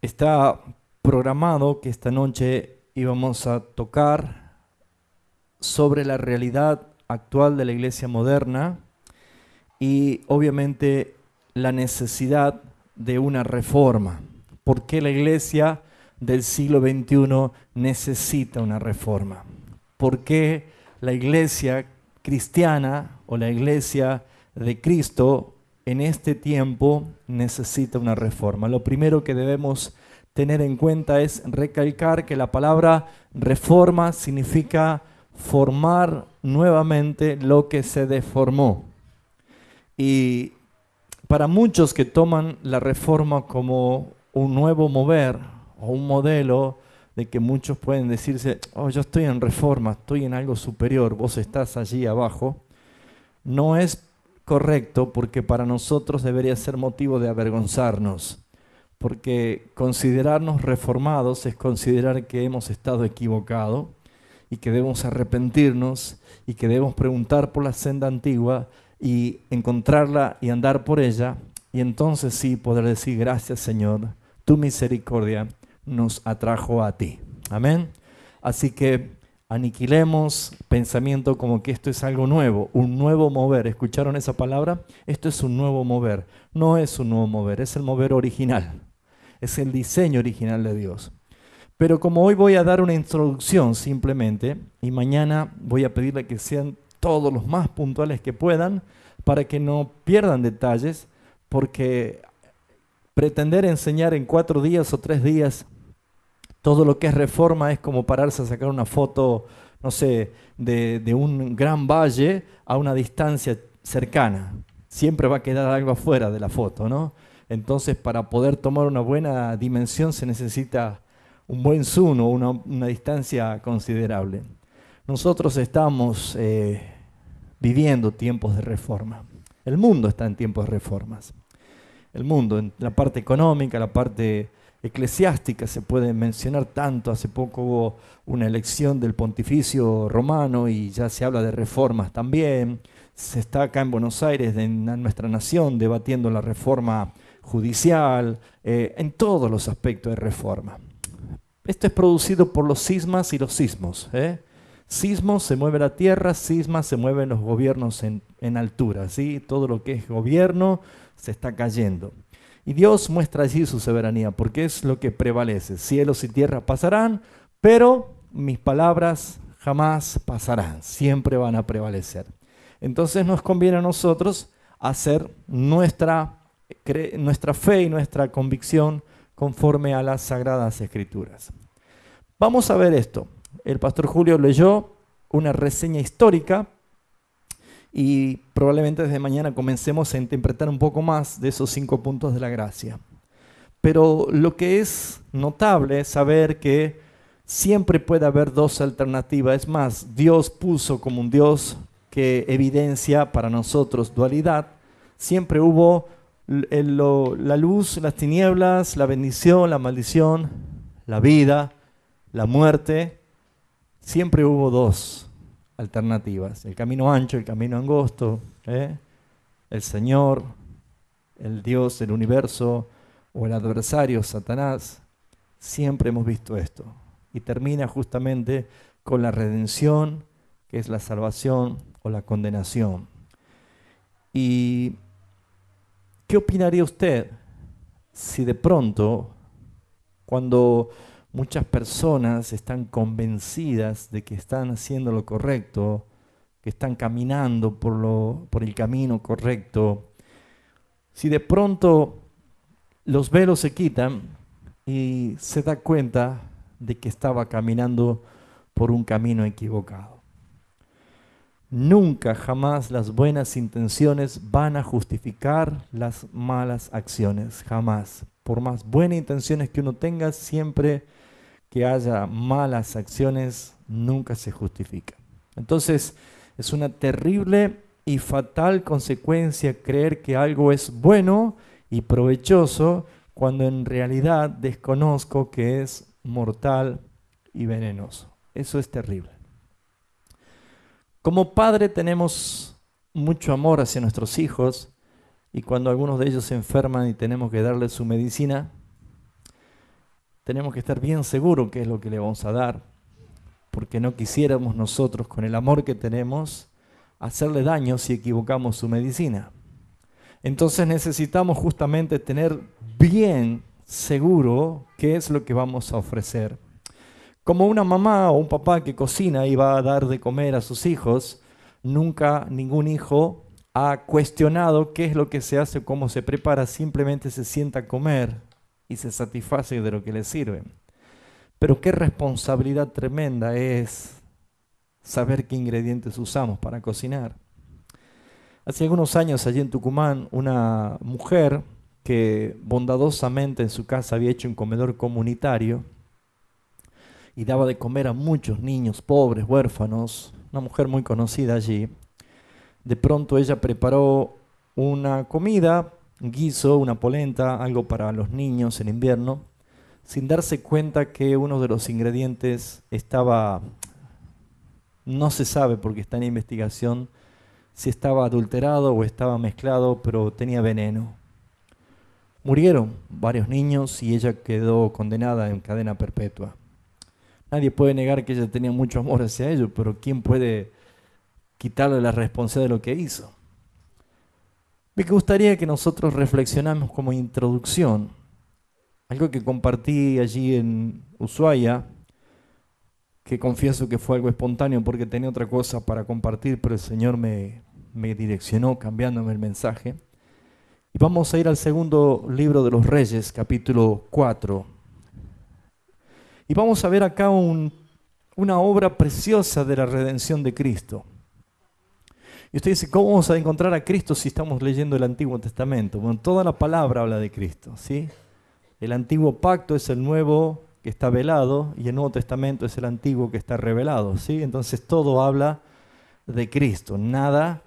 Está programado que esta noche íbamos a tocar sobre la realidad actual de la iglesia moderna y obviamente la necesidad de una reforma. ¿Por qué la iglesia del siglo XXI necesita una reforma? ¿Por qué la iglesia cristiana o la iglesia de Cristo en este tiempo necesita una reforma? Lo primero que debemos tener en cuenta es recalcar que la palabra reforma significa formar nuevamente lo que se deformó. Y para muchos que toman la reforma como un nuevo mover o un modelo de que muchos pueden decirse, oh, yo estoy en reforma, estoy en algo superior, vos estás allí abajo, no es correcto, porque para nosotros debería ser motivo de avergonzarnos, porque considerarnos reformados es considerar que hemos estado equivocados y que debemos arrepentirnos y que debemos preguntar por la senda antigua y encontrarla y andar por ella, y entonces sí poder decir gracias, Señor, tu misericordia nos atrajo a ti. Amén. Así que aniquilemos pensamiento como que esto es algo nuevo, un nuevo mover. ¿Escucharon esa palabra? Esto es un nuevo mover. No es un nuevo mover, es el mover original. Es el diseño original de Dios. Pero como hoy voy a dar una introducción simplemente, y mañana voy a pedirle que sean todos los más puntuales que puedan, para que no pierdan detalles, porque pretender enseñar en 4 días o 3 días todo lo que es reforma es como pararse a sacar una foto, no sé, de un gran valle a una distancia cercana. Siempre va a quedar algo afuera de la foto, ¿no? Entonces, para poder tomar una buena dimensión se necesita un buen zoom o una distancia considerable. Nosotros estamos viviendo tiempos de reforma. El mundo está en tiempos de reformas. El mundo, en la parte económica, la parte eclesiástica se puede mencionar tanto. Hace poco hubo una elección del pontificio romano y ya se habla de reformas también. Se está acá en Buenos Aires, en nuestra nación, debatiendo la reforma judicial, en todos los aspectos de reforma. Esto es producido por los cismas y los sismos. Sismos se mueve la tierra, sismas se mueven los gobiernos en altura, ¿sí? Todo lo que es gobierno se está cayendo. Y Dios muestra allí su soberanía, porque es lo que prevalece. Cielos y tierra pasarán, pero mis palabras jamás pasarán, siempre van a prevalecer. Entonces nos conviene a nosotros hacer nuestra fe y nuestra convicción conforme a las Sagradas Escrituras. Vamos a ver esto. El pastor Julio leyó una reseña histórica y probablemente desde mañana comencemos a interpretar un poco más de esos 5 puntos de la gracia. Pero lo que es notable es saber que siempre puede haber 2 alternativas. Es más, Dios puso como un Dios que evidencia para nosotros dualidad. Siempre hubo la luz, las tinieblas, la bendición, la maldición, la vida, la muerte. Siempre hubo 2 alternativas, el camino ancho, el camino angosto, el Señor, el Dios del universo o el adversario, Satanás. Siempre hemos visto esto. Y termina justamente con la redención, que es la salvación o la condenación. ¿Y qué opinaría usted si de pronto, cuando muchas personas están convencidas de que están haciendo lo correcto, que están caminando por el camino correcto, si de pronto los velos se quitan y se da cuenta de que estaba caminando por un camino equivocado? Nunca, jamás las buenas intenciones van a justificar las malas acciones, jamás. Por más buenas intenciones que uno tenga, siempre que haya malas acciones, nunca se justifica. Entonces, es una terrible y fatal consecuencia creer que algo es bueno y provechoso cuando en realidad desconozco que es mortal y venenoso. Eso es terrible. Como padre tenemos mucho amor hacia nuestros hijos, y cuando algunos de ellos se enferman y tenemos que darles su medicina, tenemos que estar bien seguros qué es lo que le vamos a dar, porque no quisiéramos nosotros, con el amor que tenemos, hacerle daño si equivocamos su medicina. Entonces necesitamos justamente tener bien seguro qué es lo que vamos a ofrecer. Como una mamá o un papá que cocina y va a dar de comer a sus hijos, nunca ningún hijo ha cuestionado qué es lo que se hace, cómo se prepara, simplemente se sienta a comer y se satisface de lo que le sirven. Pero qué responsabilidad tremenda es saber qué ingredientes usamos para cocinar. Hace algunos años allí en Tucumán, una mujer que bondadosamente en su casa había hecho un comedor comunitario y daba de comer a muchos niños pobres, huérfanos, una mujer muy conocida allí. De pronto ella preparó una comida, un guiso, una polenta, algo para los niños en invierno, sin darse cuenta que uno de los ingredientes estaba, no se sabe porque está en investigación, si estaba adulterado o estaba mezclado, pero tenía veneno. Murieron varios niños y ella quedó condenada en cadena perpetua. Nadie puede negar que ella tenía mucho amor hacia ellos, pero ¿quién puede quitarle la responsabilidad de lo que hizo? Me gustaría que nosotros reflexionamos como introducción, algo que compartí allí en Ushuaia, que confieso que fue algo espontáneo porque tenía otra cosa para compartir, pero el Señor me direccionó cambiándome el mensaje. Y vamos a ir al segundo libro de los Reyes, capítulo 4. Y vamos a ver acá una obra preciosa de la redención de Cristo. Y usted dice, ¿cómo vamos a encontrar a Cristo si estamos leyendo el Antiguo Testamento? Bueno, toda la palabra habla de Cristo, ¿sí? El Antiguo Pacto es el Nuevo que está velado y el Nuevo Testamento es el Antiguo que está revelado, ¿sí? Entonces todo habla de Cristo, nada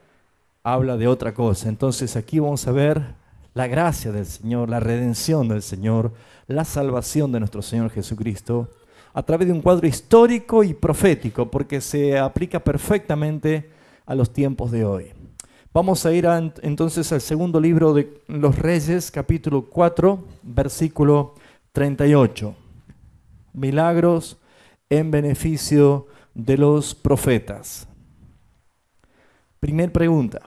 habla de otra cosa. Entonces aquí vamos a ver la gracia del Señor, la redención del Señor, la salvación de nuestro Señor Jesucristo a través de un cuadro histórico y profético, porque se aplica perfectamente a los tiempos de hoy. Vamos a ir entonces al segundo libro de los Reyes, capítulo 4, versículo 38. Milagros en beneficio de los profetas. Primer pregunta.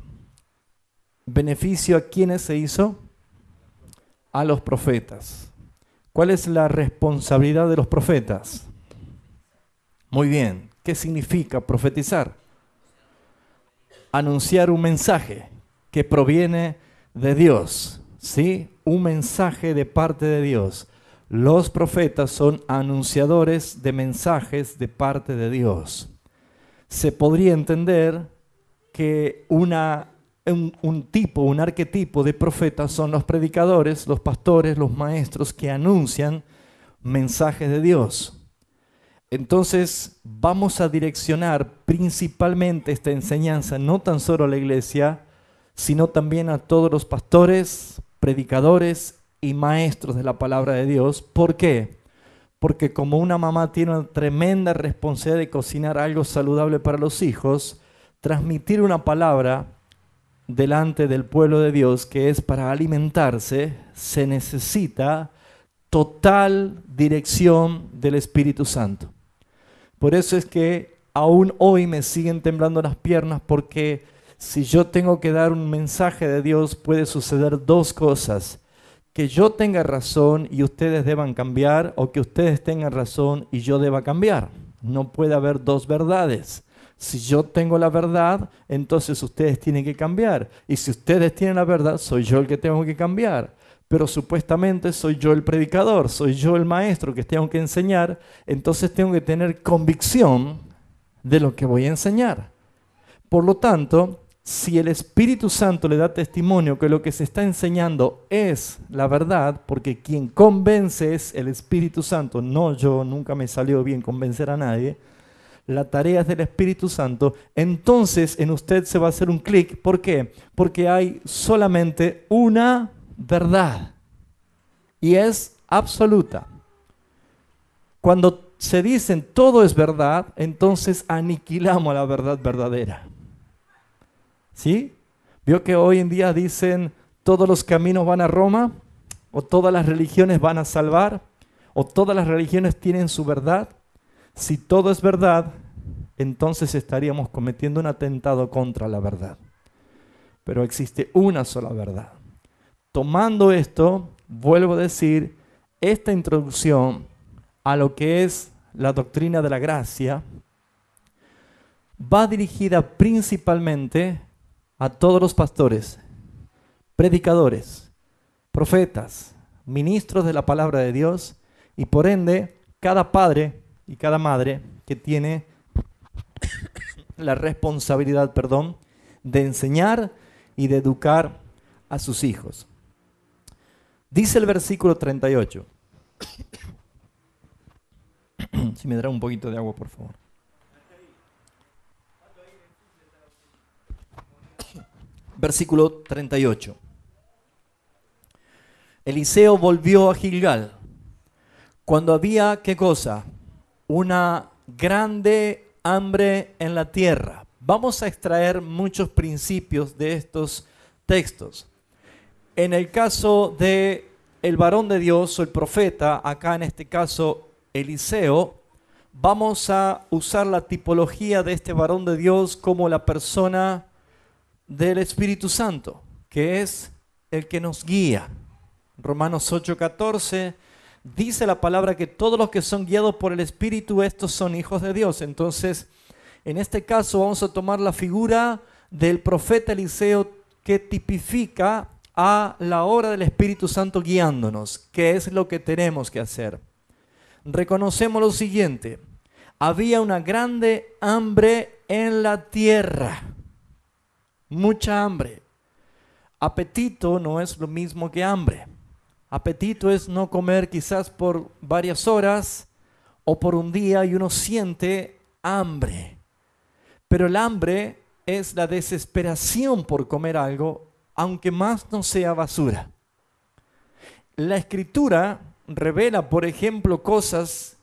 ¿Beneficio a quiénes se hizo? A los profetas. ¿Cuál es la responsabilidad de los profetas? Muy bien. ¿Qué significa profetizar? Anunciar un mensaje que proviene de Dios, ¿sí? Un mensaje de parte de Dios. Los profetas son anunciadores de mensajes de parte de Dios. Se podría entender que un arquetipo de profetas son los predicadores, los pastores, los maestros que anuncian mensajes de Dios. Entonces vamos a direccionar principalmente esta enseñanza no tan solo a la iglesia, sino también a todos los pastores, predicadores y maestros de la palabra de Dios. ¿Por qué? Porque como una mamá tiene una tremenda responsabilidad de cocinar algo saludable para los hijos, transmitir una palabra delante del pueblo de Dios que es para alimentarse, se necesita total dirección del Espíritu Santo. Por eso es que aún hoy me siguen temblando las piernas, porque si yo tengo que dar un mensaje de Dios puede suceder dos cosas: que yo tenga razón y ustedes deban cambiar, o que ustedes tengan razón y yo deba cambiar. No puede haber dos verdades. Si yo tengo la verdad, entonces ustedes tienen que cambiar. Y si ustedes tienen la verdad, soy yo el que tengo que cambiar. Pero supuestamente soy yo el predicador, soy yo el maestro que tengo que enseñar, entonces tengo que tener convicción de lo que voy a enseñar. Por lo tanto, si el Espíritu Santo le da testimonio que lo que se está enseñando es la verdad, porque quien convence es el Espíritu Santo, no yo, nunca me salió bien convencer a nadie, la tarea es del Espíritu Santo, entonces en usted se va a hacer un clic. ¿Por qué? Porque hay solamente una verdad y es absoluta. Cuando se dicen todo es verdad, entonces aniquilamos la verdad verdadera. ¿Sí? ¿Vio que hoy en día dicen todos los caminos van a Roma? ¿O todas las religiones van a salvar? ¿O todas las religiones tienen su verdad? Si todo es verdad, entonces estaríamos cometiendo un atentado contra la verdad. Pero existe una sola verdad. Tomando esto, vuelvo a decir, esta introducción a lo que es la doctrina de la gracia va dirigida principalmente a todos los pastores, predicadores, profetas, ministros de la palabra de Dios y por ende cada padre y cada madre que tiene la responsabilidad, de enseñar y de educar a sus hijos. Dice el versículo 38. Si me dará un poquito de agua, por favor. Versículo 38. Eliseo volvió a Gilgal cuando había, ¿qué cosa? Una grande hambre en la tierra. Vamos a extraer muchos principios de estos textos. En el caso de el varón de Dios o el profeta, acá en este caso Eliseo, vamos a usar la tipología de este varón de Dios como la persona del Espíritu Santo, que es el que nos guía. Romanos 8:14 dice la palabra que todos los que son guiados por el Espíritu, estos son hijos de Dios. Entonces, en este caso vamos a tomar la figura del profeta Eliseo que tipifica a la obra del Espíritu Santo guiándonos. ¿Qué es lo que tenemos que hacer? Reconocemos lo siguiente: había una grande hambre en la tierra. Mucha hambre. Apetito no es lo mismo que hambre. Apetito es no comer quizás por varias horas o por un día y uno siente hambre. Pero el hambre es la desesperación por comer algo, aunque más no sea basura. La Escritura revela, por ejemplo, cosas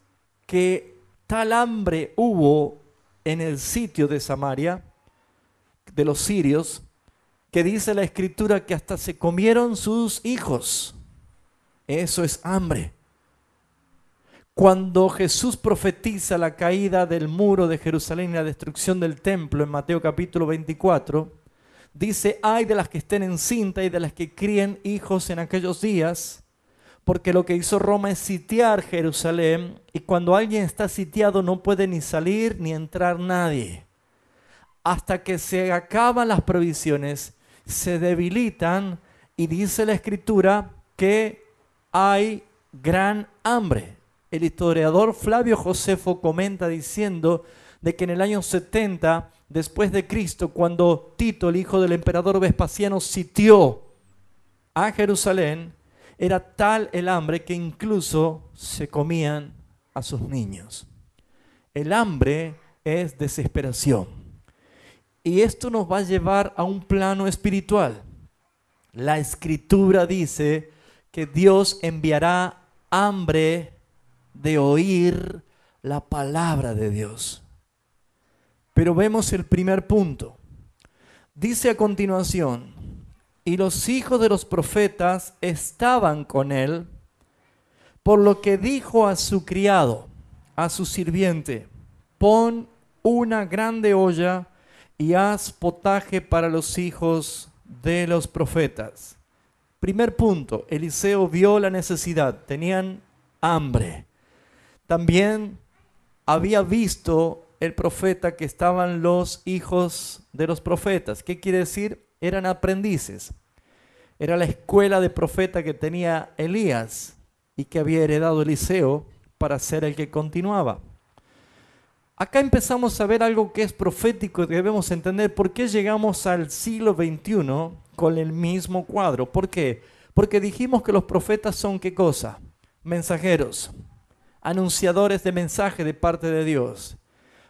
que tal hambre hubo en el sitio de Samaria, de los sirios, que dice la Escritura que hasta se comieron sus hijos. Eso es hambre. Cuando Jesús profetiza la caída del muro de Jerusalén y la destrucción del templo en Mateo capítulo 24, dice: ay de las que estén encinta y de las que críen hijos en aquellos días, porque lo que hizo Roma es sitiar Jerusalén, y cuando alguien está sitiado no puede ni salir ni entrar nadie. Hasta que se acaban las provisiones, se debilitan, y dice la Escritura que hay gran hambre. El historiador Flavio Josefo comenta diciendo de que en el año 70 después de Cristo, cuando Tito, el hijo del emperador Vespasiano, sitió a Jerusalén, era tal el hambre que incluso se comían a sus niños. El hambre es desesperación. Y esto nos va a llevar a un plano espiritual. La Escritura dice que Dios enviará hambre de oír la palabra de Dios. Pero vemos el primer punto. Dice a continuación: y los hijos de los profetas estaban con él, por lo que dijo a su criado, a su sirviente: pon una grande olla y haz potaje para los hijos de los profetas. Primer punto, Eliseo vio la necesidad, tenían hambre. También había visto el profeta que estaban los hijos de los profetas. ¿Qué quiere decir? Eran aprendices. Era la escuela de profeta que tenía Elías y que había heredado Eliseo para ser el que continuaba. Acá empezamos a ver algo que es profético y debemos entender por qué llegamos al siglo XXI con el mismo cuadro. ¿Por qué? Porque dijimos que los profetas son ¿qué cosa? Mensajeros, anunciadores de mensaje de parte de Dios.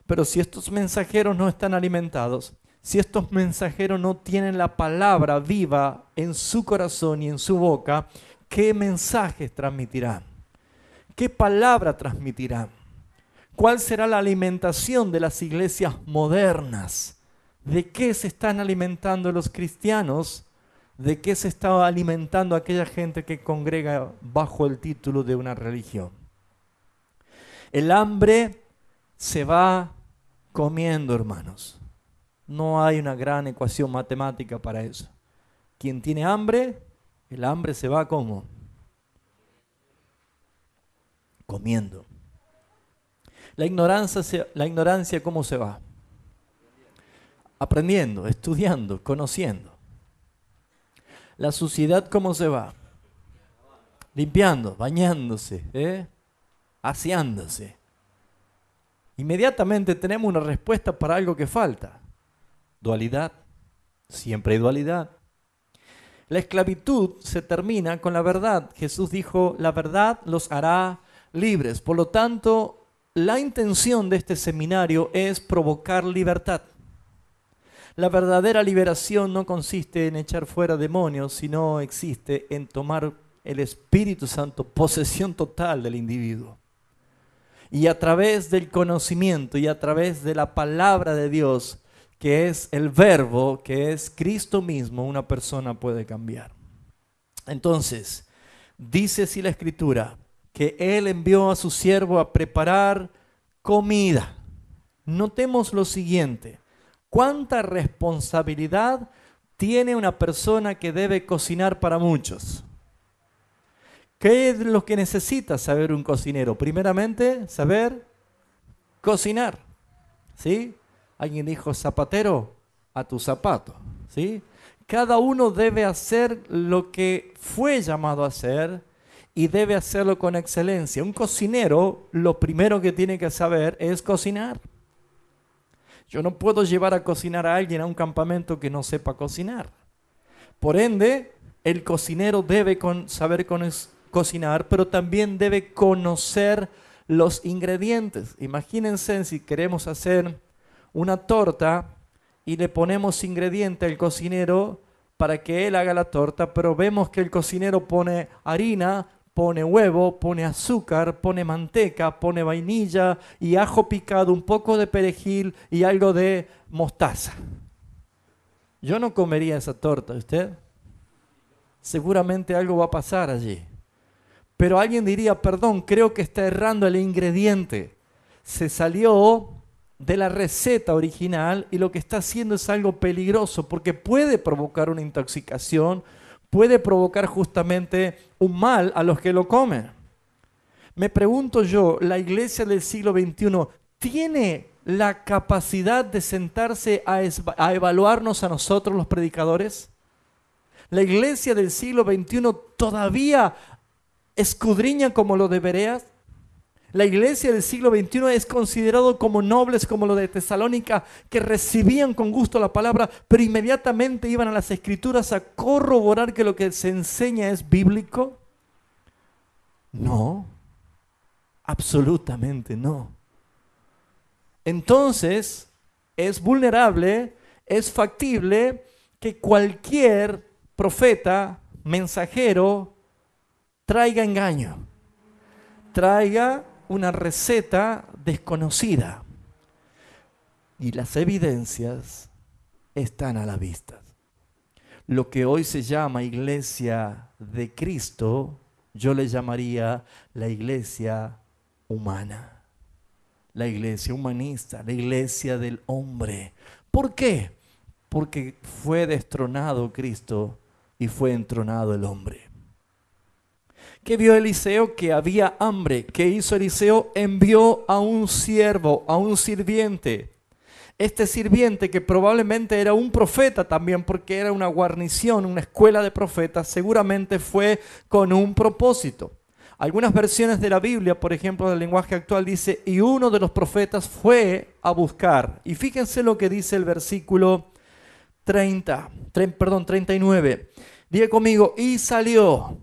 Pero si estos mensajeros no están alimentados, si estos mensajeros no tienen la palabra viva en su corazón y en su boca, ¿qué mensajes transmitirán? ¿Qué palabra transmitirán? ¿Cuál será la alimentación de las iglesias modernas? ¿De qué se están alimentando los cristianos? ¿De qué se está alimentando aquella gente que congrega bajo el título de una religión? El hambre se va comiendo, hermanos. No hay una gran ecuación matemática para eso. Quien tiene hambre, el hambre se va ¿cómo? Comiendo. La ignorancia ¿cómo se va? Aprendiendo, estudiando, conociendo. La suciedad ¿cómo se va? Limpiando, bañándose, aseándose. Inmediatamente tenemos una respuesta para algo que falta. Dualidad. Siempre hay dualidad. La esclavitud se termina con la verdad. Jesús dijo, la verdad los hará libres. Por lo tanto, la intención de este seminario es provocar libertad. La verdadera liberación no consiste en echar fuera demonios, sino existe en tomar el Espíritu Santo posesión total del individuo. Y a través del conocimiento y a través de la palabra de Dios, que es el verbo, que es Cristo mismo, una persona puede cambiar. Entonces, dice así la Escritura, que Él envió a su siervo a preparar comida. Notemos lo siguiente, ¿cuánta responsabilidad tiene una persona que debe cocinar para muchos? ¿Qué es lo que necesita saber un cocinero? Primeramente, saber cocinar, ¿sí? Alguien dijo, zapatero, a tu zapato, ¿sí? Cada uno debe hacer lo que fue llamado a hacer y debe hacerlo con excelencia. Un cocinero, lo primero que tiene que saber es cocinar. Yo no puedo llevar a cocinar a alguien a un campamento que no sepa cocinar. Por ende, el cocinero debe saber cocinar, pero también debe conocer los ingredientes. Imagínense si queremos hacer una torta y le ponemos ingrediente al cocinero para que él haga la torta, pero vemos que el cocinero pone harina, pone huevo, pone azúcar, pone manteca, pone vainilla y ajo picado, un poco de perejil y algo de mostaza. Yo no comería esa torta, ¿usted? Seguramente algo va a pasar allí. Pero alguien diría, perdón, creo que está errando el ingrediente. Se salió de la receta original y lo que está haciendo es algo peligroso porque puede provocar una intoxicación, puede provocar justamente un mal a los que lo comen. Me pregunto yo, ¿la iglesia del siglo XXI tiene la capacidad de sentarse a evaluarnos a nosotros los predicadores? ¿La iglesia del siglo XXI todavía escudriña como lo debería? La iglesia del siglo XXI es considerado como nobles, como lo de Tesalónica, que recibían con gusto la palabra, pero inmediatamente iban a las Escrituras a corroborar que lo que se enseña es bíblico. No, absolutamente no. Entonces, es vulnerable, es factible que cualquier profeta, mensajero, traiga engaño, traiga una receta desconocida. Y las evidencias están a la vista. Lo que hoy se llama iglesia de Cristo, yo le llamaría la iglesia humana, la iglesia humanista, la iglesia del hombre. ¿Por qué? Porque fue destronado Cristo y fue entronado el hombre. ¿Qué vio Eliseo? Que había hambre. ¿Qué hizo Eliseo? Envió a un siervo, a un sirviente. Este sirviente, que probablemente era un profeta también, porque era una guarnición, una escuela de profetas, seguramente fue con un propósito. Algunas versiones de la Biblia, por ejemplo, del lenguaje actual, dice, y uno de los profetas fue a buscar. Y fíjense lo que dice el versículo 39. Diga conmigo, y salió.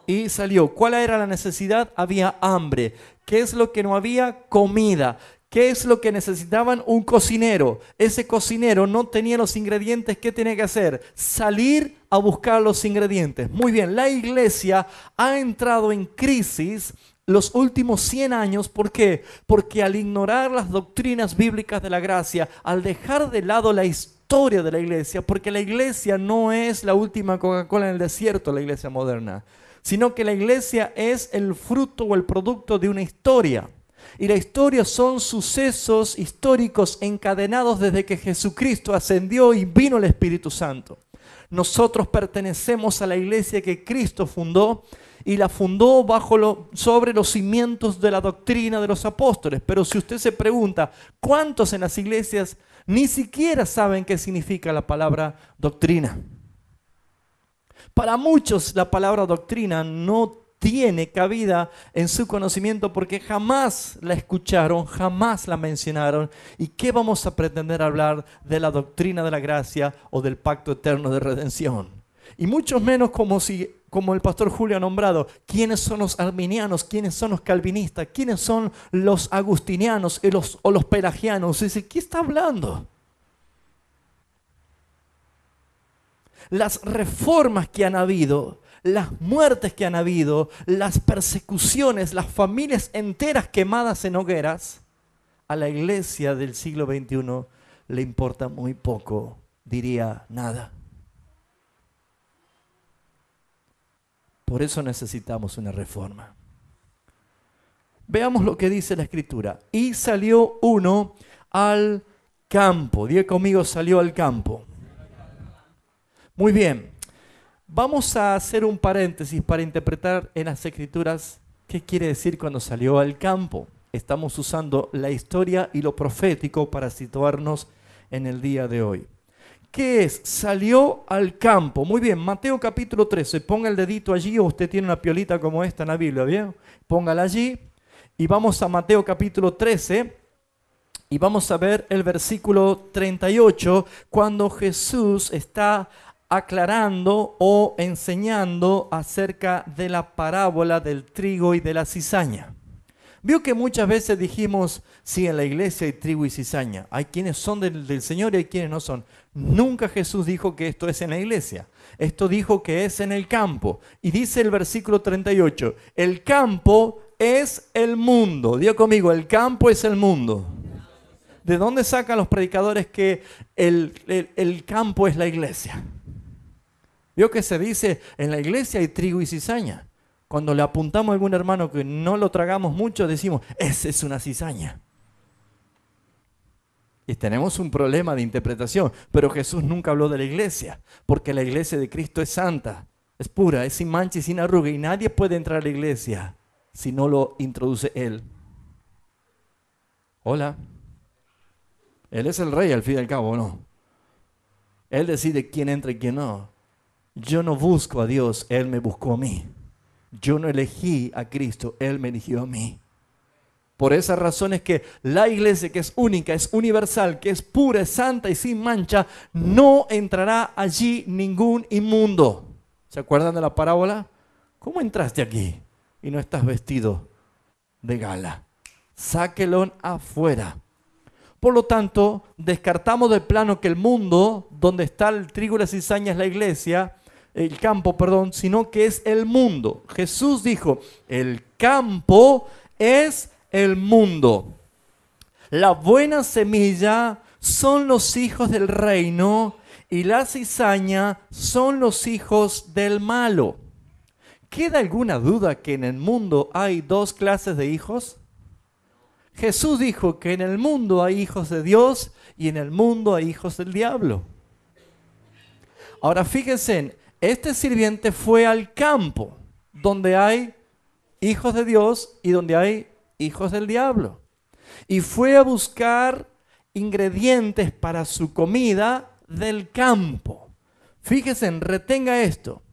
Y salió. ¿Cuál era la necesidad? Había hambre. ¿Qué es lo que no había? Comida. ¿Qué es lo que necesitaban? Un cocinero. Ese cocinero no tenía los ingredientes. ¿Qué tenía que hacer? Salir a buscar los ingredientes. Muy bien, la iglesia ha entrado en crisis los últimos 100 años. ¿Por qué? Porque al ignorar las doctrinas bíblicas de la gracia, al dejar de lado la historia de la iglesia, porque la iglesia no es la última Coca-Cola en el desierto, la iglesia moderna, sino que la iglesia es el fruto o el producto de una historia. Y la historia son sucesos históricos encadenados desde que Jesucristo ascendió y vino el Espíritu Santo. Nosotros pertenecemos a la iglesia que Cristo fundó y la fundó sobre los cimientos de la doctrina de los apóstoles. Pero si usted se pregunta, ¿cuántos en las iglesias ni siquiera saben qué significa la palabra doctrina? Para muchos la palabra doctrina no tiene cabida en su conocimiento porque jamás la escucharon, jamás la mencionaron. ¿Y qué vamos a pretender hablar de la doctrina de la gracia o del pacto eterno de redención? Y mucho menos como el pastor Julio ha nombrado, ¿quiénes son los arminianos? ¿Quiénes son los calvinistas? ¿Quiénes son los agustinianos o los pelagianos? Dice, ¿qué está hablando? Las reformas que han habido, las muertes que han habido, las persecuciones, las familias enteras quemadas en hogueras, a la iglesia del siglo XXI le importa muy poco, diría nada. Por eso necesitamos una reforma. Veamos lo que dice la Escritura. Y salió uno al campo. Diga conmigo, salió al campo. Muy bien. Vamos a hacer un paréntesis para interpretar en las Escrituras qué quiere decir cuando salió al campo. Estamos usando la historia y lo profético para situarnos en el día de hoy. ¿Qué es? Salió al campo. Muy bien, Mateo capítulo 13. Ponga el dedito allí o usted tiene una piolita como esta en la Biblia, ¿bien? Póngala allí y vamos a Mateo capítulo 13 y vamos a ver el versículo 38 cuando Jesús está aclarando o enseñando acerca de la parábola del trigo y de la cizaña. Vio que muchas veces dijimos, sí, en la iglesia hay trigo y cizaña. Hay quienes son del Señor y hay quienes no son. Nunca Jesús dijo que esto es en la iglesia. Esto dijo que es en el campo. Y dice el versículo 38, el campo es el mundo. Diga conmigo, el campo es el mundo. ¿De dónde sacan los predicadores que el campo es la iglesia? Vio que se dice, en la iglesia hay trigo y cizaña. Cuando le apuntamos a algún hermano que no lo tragamos mucho, decimos, esa es una cizaña. Y tenemos un problema de interpretación. Pero Jesús nunca habló de la iglesia, porque la iglesia de Cristo es santa, es pura, es sin mancha y sin arruga. Y nadie puede entrar a la iglesia si no lo introduce Él. Hola. Él es el rey al fin y al cabo, ¿no? Él decide quién entra y quién no. Yo no busco a Dios, Él me buscó a mí. Yo no elegí a Cristo, Él me eligió a mí. Por esa razón es que la iglesia, que es única, es universal, que es pura, es santa y sin mancha, no entrará allí ningún inmundo. ¿Se acuerdan de la parábola? ¿Cómo entraste aquí y no estás vestido de gala? Sáquelo afuera. Por lo tanto, descartamos del plano que el mundo, donde está el trigo y la cizaña, es la iglesia, el campo, perdón, sino que es el mundo. Jesús dijo, el campo es el mundo. La buena semilla son los hijos del reino y la cizaña son los hijos del malo. ¿Queda alguna duda que en el mundo hay dos clases de hijos? Jesús dijo que en el mundo hay hijos de Dios y en el mundo hay hijos del diablo. Ahora fíjense, este sirviente fue al campo donde hay hijos de Dios y donde hay hijos del diablo. Y fue a buscar ingredientes para su comida del campo. Fíjense, retenga esto.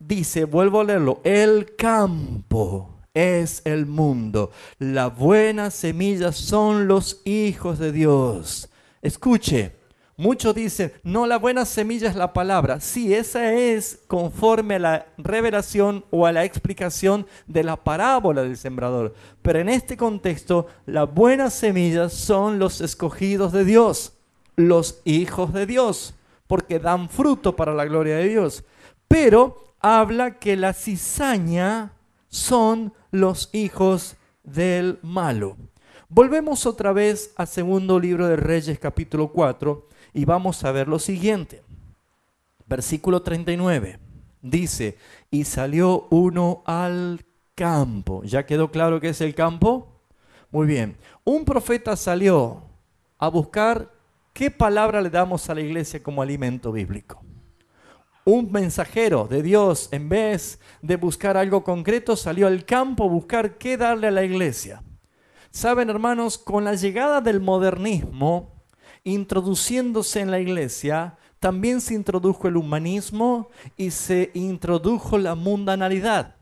Dice, vuelvo a leerlo, el campo es el mundo. La buena semilla son los hijos de Dios. Escuche. Muchos dicen, no, la buena semilla es la palabra. Sí, esa es conforme a la revelación o a la explicación de la parábola del sembrador. Pero en este contexto, la buena semilla son los escogidos de Dios, los hijos de Dios, porque dan fruto para la gloria de Dios. Pero habla que la cizaña son los hijos del malo. Volvemos otra vez al segundo libro de Reyes, capítulo 4. Y vamos a ver lo siguiente. Versículo 39. Dice, y salió uno al campo. ¿Ya quedó claro qué es el campo? Muy bien. Un profeta salió a buscar qué palabra le damos a la iglesia como alimento bíblico. Un mensajero de Dios, en vez de buscar algo concreto, salió al campo a buscar qué darle a la iglesia. Saben, hermanos, con la llegada del modernismo, introduciéndose en la iglesia, también se introdujo el humanismo y se introdujo la mundanalidad.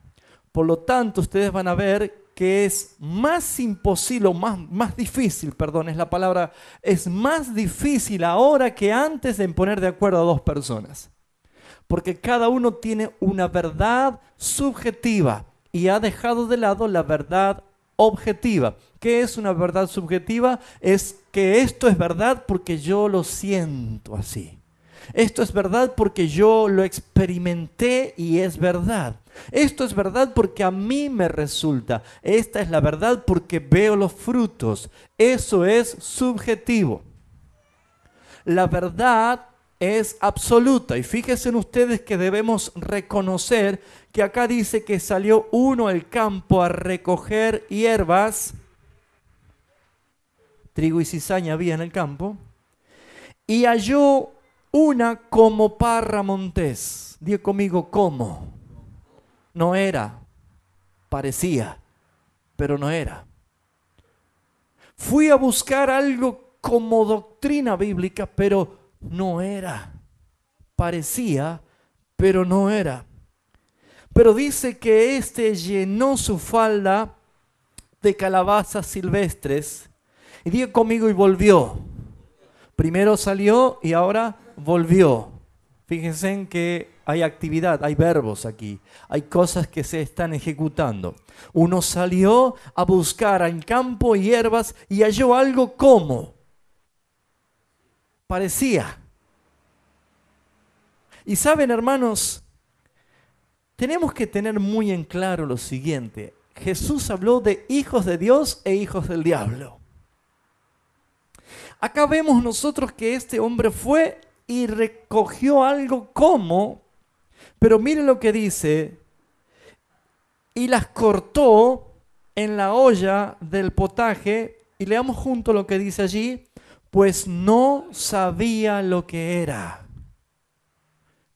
Por lo tanto, ustedes van a ver que es más imposible, o más difícil, perdón, es la palabra, es más difícil ahora que antes de poner de acuerdo a dos personas. Porque cada uno tiene una verdad subjetiva y ha dejado de lado la verdad objetiva. ¿Qué es una verdad subjetiva? Es que esto es verdad porque yo lo siento así. Esto es verdad porque yo lo experimenté y es verdad. Esto es verdad porque a mí me resulta. Esta es la verdad porque veo los frutos. Eso es subjetivo. La verdad es absoluta. Y fíjense ustedes que debemos reconocer que acá dice que salió uno al campo a recoger hierbas. Trigo y cizaña había en el campo. Y halló una como parra montés. Diga conmigo, ¿cómo? No era. Parecía, pero no era. Fui a buscar algo como doctrina bíblica, pero no era. Parecía, pero no era. Pero dice que éste llenó su falda de calabazas silvestres. Y diga conmigo, y volvió. Primero salió y ahora volvió. Fíjense en que hay actividad, hay verbos aquí. Hay cosas que se están ejecutando. Uno salió a buscar en campo hierbas y halló algo como. Parecía. Y saben, hermanos, tenemos que tener muy en claro lo siguiente. Jesús habló de hijos de Dios e hijos del diablo. Acá vemos nosotros que este hombre fue y recogió algo como, pero miren lo que dice, y las cortó en la olla del potaje, y leamos junto lo que dice allí, pues no sabía lo que era.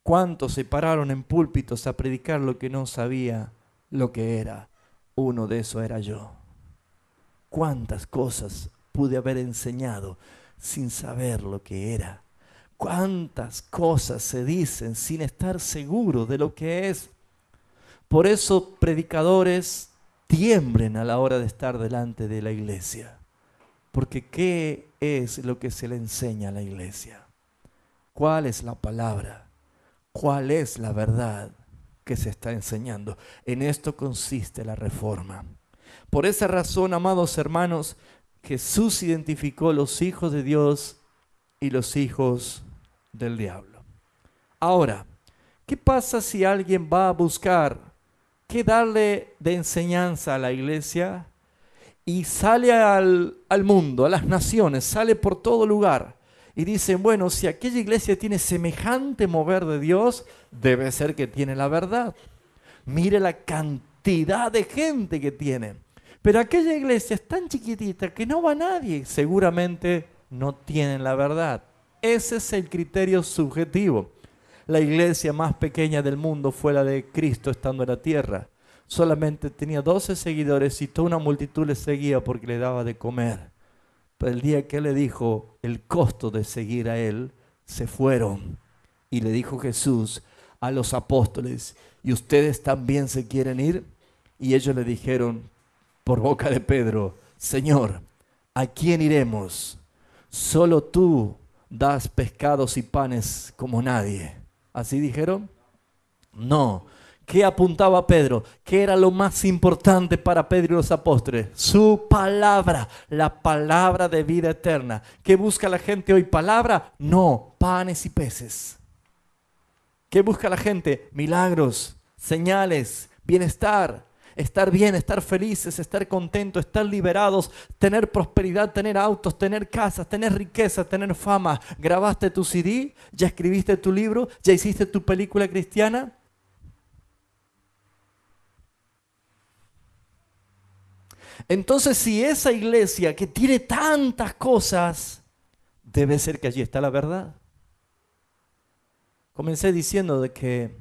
¿Cuántos se pararon en púlpitos a predicar lo que no sabía lo que era? Uno de esos era yo. ¿Cuántas cosas pude haber enseñado sin saber lo que era? ¿Cuántas cosas se dicen sin estar seguro de lo que es? Por eso predicadores tiemblen a la hora de estar delante de la iglesia. Porque ¿qué es lo que se le enseña a la iglesia? ¿Cuál es la palabra? ¿Cuál es la verdad que se está enseñando? En esto consiste la reforma. Por esa razón, amados hermanos, Jesús identificó los hijos de Dios y los hijos del diablo. Ahora, ¿qué pasa si alguien va a buscar qué darle de enseñanza a la iglesia y sale al mundo, a las naciones, sale por todo lugar? Y dicen, bueno, si aquella iglesia tiene semejante mover de Dios, debe ser que tiene la verdad. Mire la cantidad de gente que tiene. Pero aquella iglesia es tan chiquitita que no va nadie. Seguramente no tienen la verdad. Ese es el criterio subjetivo. La iglesia más pequeña del mundo fue la de Cristo estando en la tierra. Solamente tenía 12 seguidores y toda una multitud le seguía porque le daba de comer. Pero el día que él le dijo el costo de seguir a él, se fueron. Y le dijo Jesús a los apóstoles, ¿y ustedes también se quieren ir? Y ellos le dijeron por boca de Pedro, Señor, ¿a quién iremos? Solo tú das pescados y panes como nadie. ¿Así dijeron? No. ¿Qué apuntaba Pedro? ¿Qué era lo más importante para Pedro y los apóstoles? Su palabra, la palabra de vida eterna. ¿Qué busca la gente hoy? ¿Palabra? No, panes y peces. ¿Qué busca la gente? Milagros, señales, bienestar, estar bien, estar felices, estar contentos, estar liberados, tener prosperidad, tener autos, tener casas, tener riqueza, tener fama. ¿Grabaste tu CD? ¿Ya escribiste tu libro? ¿Ya hiciste tu película cristiana? Entonces, si esa iglesia que tiene tantas cosas, debe ser que allí está la verdad. Comencé diciendo de que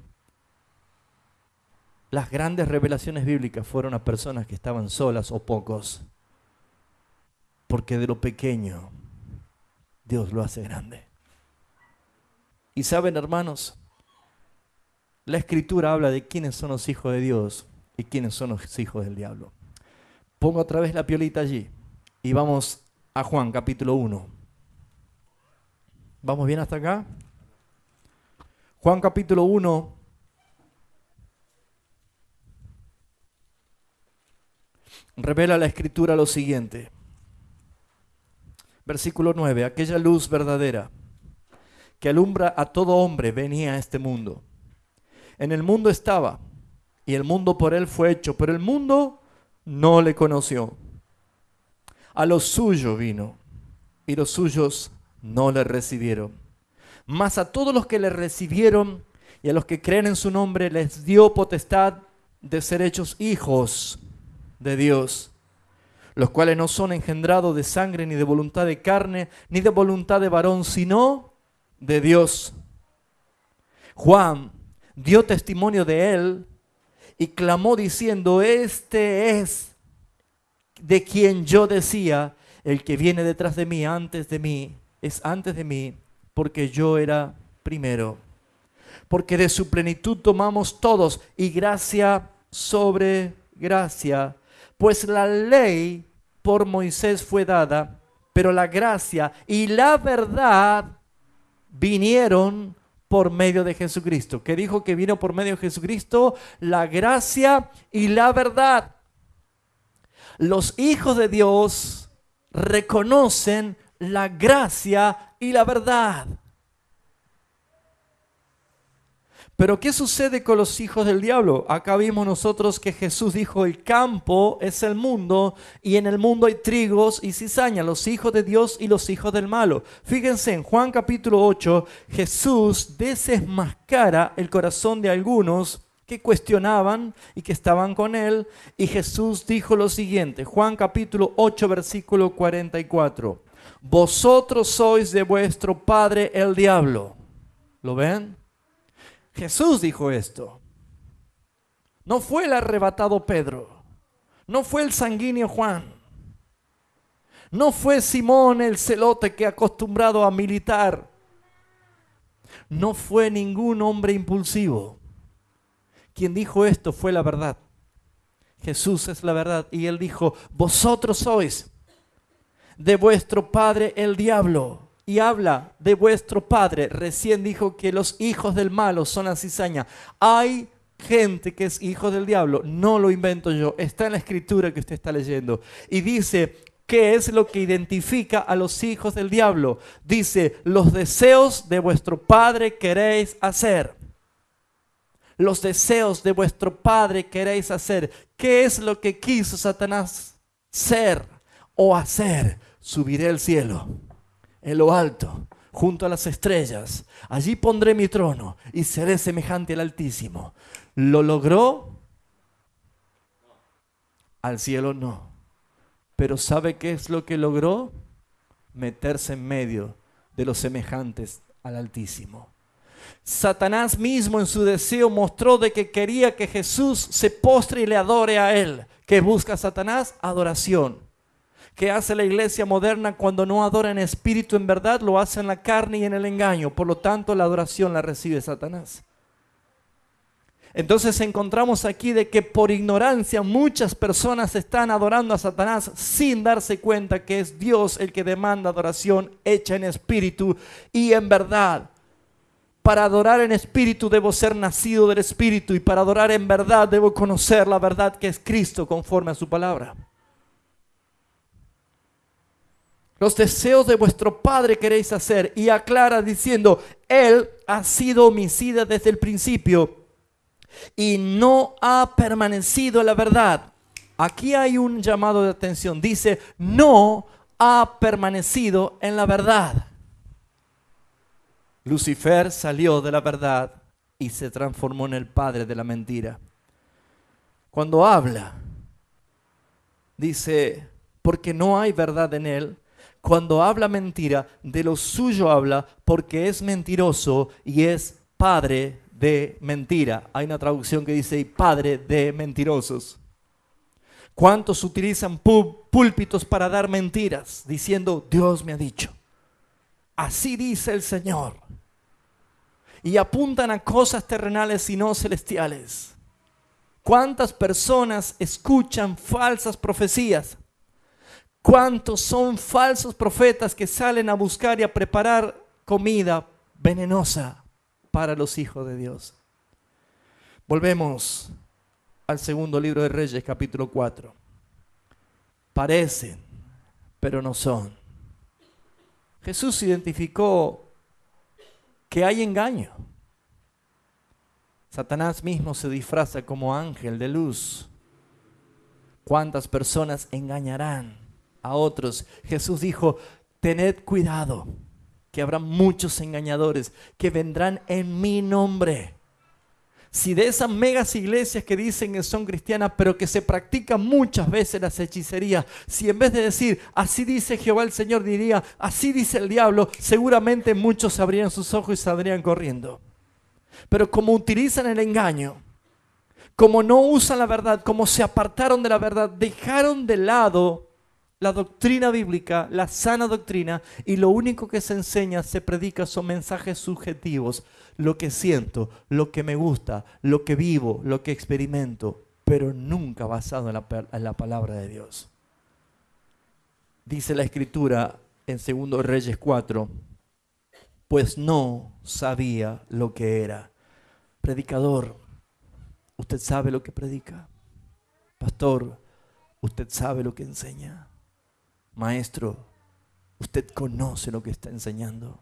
las grandes revelaciones bíblicas fueron a personas que estaban solas o pocos, porque de lo pequeño Dios lo hace grande. Y saben, hermanos, la Escritura habla de quiénes son los hijos de Dios y quiénes son los hijos del diablo. Pongo otra vez la piolita allí y vamos a Juan capítulo 1. ¿Vamos bien hasta acá? Juan capítulo 1. Revela la Escritura lo siguiente. Versículo 9. Aquella luz verdadera que alumbra a todo hombre venía a este mundo. En el mundo estaba, y el mundo por él fue hecho, pero el mundo no le conoció. A los suyos vino, y los suyos no le recibieron. Mas a todos los que le recibieron y a los que creen en su nombre les dio potestad de ser hechos hijos de Dios, los cuales no son engendrados de sangre, ni de voluntad de carne, ni de voluntad de varón, sino de Dios. Juan dio testimonio de él y clamó diciendo: este es de quien yo decía, el que viene detrás de mí, es antes de mí, porque yo era primero. Porque de su plenitud tomamos todos, y gracia sobre gracia. Pues la ley por Moisés fue dada, pero la gracia y la verdad vinieron por medio de Jesucristo. ¿Qué dijo que vino por medio de Jesucristo? La gracia y la verdad. Los hijos de Dios reconocen la gracia y la verdad. Pero ¿qué sucede con los hijos del diablo? Acá vimos nosotros que Jesús dijo: el campo es el mundo, y en el mundo hay trigos y cizaña, los hijos de Dios y los hijos del malo. Fíjense, en Juan capítulo 8, Jesús desenmascara el corazón de algunos que cuestionaban y que estaban con él, y Jesús dijo lo siguiente, Juan capítulo 8, versículo 44. Vosotros sois de vuestro padre el diablo. ¿Lo ven? Jesús dijo esto. No fue el arrebatado Pedro. No fue el sanguíneo Juan. No fue Simón el celote que acostumbrado a militar. No fue ningún hombre impulsivo. Quien dijo esto fue la verdad. Jesús es la verdad. Y él dijo: vosotros sois de vuestro padre el diablo. Y habla de vuestro padre. Recién dijo que los hijos del malo son la cizaña. Hay gente que es hijo del diablo. No lo invento yo. Está en la escritura que usted está leyendo. Y dice, ¿qué es lo que identifica a los hijos del diablo? Dice: los deseos de vuestro padre queréis hacer. Los deseos de vuestro padre queréis hacer. ¿Qué es lo que quiso Satanás ser o hacer? Subiré al cielo, en lo alto, junto a las estrellas. Allí pondré mi trono y seré semejante al Altísimo. ¿Lo logró? Al cielo no. Pero ¿sabe qué es lo que logró? Meterse en medio de los semejantes al Altísimo. Satanás mismo en su deseo mostró de que quería que Jesús se postre y le adore a él. ¿Qué busca Satanás? Adoración. ¿Qué hace la iglesia moderna cuando no adora en espíritu en verdad? Lo hace en la carne y en el engaño. Por lo tanto, la adoración la recibe Satanás. Entonces encontramos aquí de que por ignorancia muchas personas están adorando a Satanás sin darse cuenta que es Dios el que demanda adoración hecha en espíritu y en verdad. Para adorar en espíritu debo ser nacido del espíritu, y para adorar en verdad debo conocer la verdad que es Cristo conforme a su palabra. Los deseos de vuestro padre queréis hacer, y aclara diciendo: él ha sido homicida desde el principio y no ha permanecido en la verdad. Aquí hay un llamado de atención. Dice: no ha permanecido en la verdad. Lucifer salió de la verdad y se transformó en el padre de la mentira. Cuando habla Dice, porque no hay verdad en él. Cuando habla mentira, de lo suyo habla, porque es mentiroso y es padre de mentira. Hay una traducción que dice, padre de mentirosos. ¿Cuántos utilizan púlpitos para dar mentiras, diciendo, Dios me ha dicho? Así dice el Señor. Y apuntan a cosas terrenales y no celestiales. ¿Cuántas personas escuchan falsas profecías? ¿Cuántos son falsos profetas que salen a buscar y a preparar comida venenosa para los hijos de Dios? Volvemos al segundo libro de Reyes, capítulo 4. Parecen, pero no son. Jesús identificó que hay engaño. Satanás mismo se disfraza como ángel de luz. ¿Cuántas personas engañarán a otros? Jesús dijo, tened cuidado, que habrá muchos engañadores que vendrán en mi nombre. Si de esas megas iglesias que dicen que son cristianas, pero que se practican muchas veces las hechicerías, si en vez de decir, así dice Jehová el Señor, diría, así dice el diablo, seguramente muchos abrirían sus ojos y saldrían corriendo. Pero como utilizan el engaño, como no usan la verdad, como se apartaron de la verdad, dejaron de lado la doctrina bíblica, la sana doctrina, y lo único que se enseña, se predica, son mensajes subjetivos. Lo que siento, lo que me gusta, lo que vivo, lo que experimento, pero nunca basado en la palabra de Dios. Dice la Escritura en 2 Reyes 4, pues no sabía lo que era. Predicador, ¿usted sabe lo que predica? Pastor, ¿usted sabe lo que enseña? Maestro, ¿usted conoce lo que está enseñando?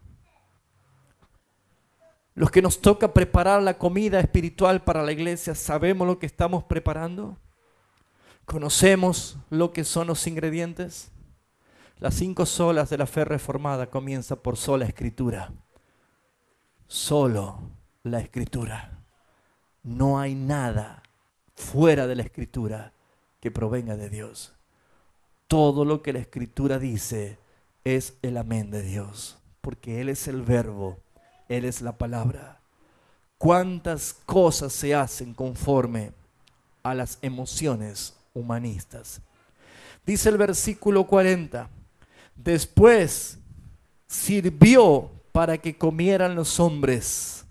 Los que nos toca preparar la comida espiritual para la iglesia, ¿sabemos lo que estamos preparando? ¿Conocemos lo que son los ingredientes? Las 5 solas de la fe reformada comienza por sola escritura. Solo la escritura. No hay nada fuera de la escritura que provenga de Dios. Todo lo que la escritura dice es el amén de Dios, porque Él es el verbo, Él es la palabra. ¿Cuántas cosas se hacen conforme a las emociones humanistas? Dice el versículo 40, después sirvió para que comieran los hombres.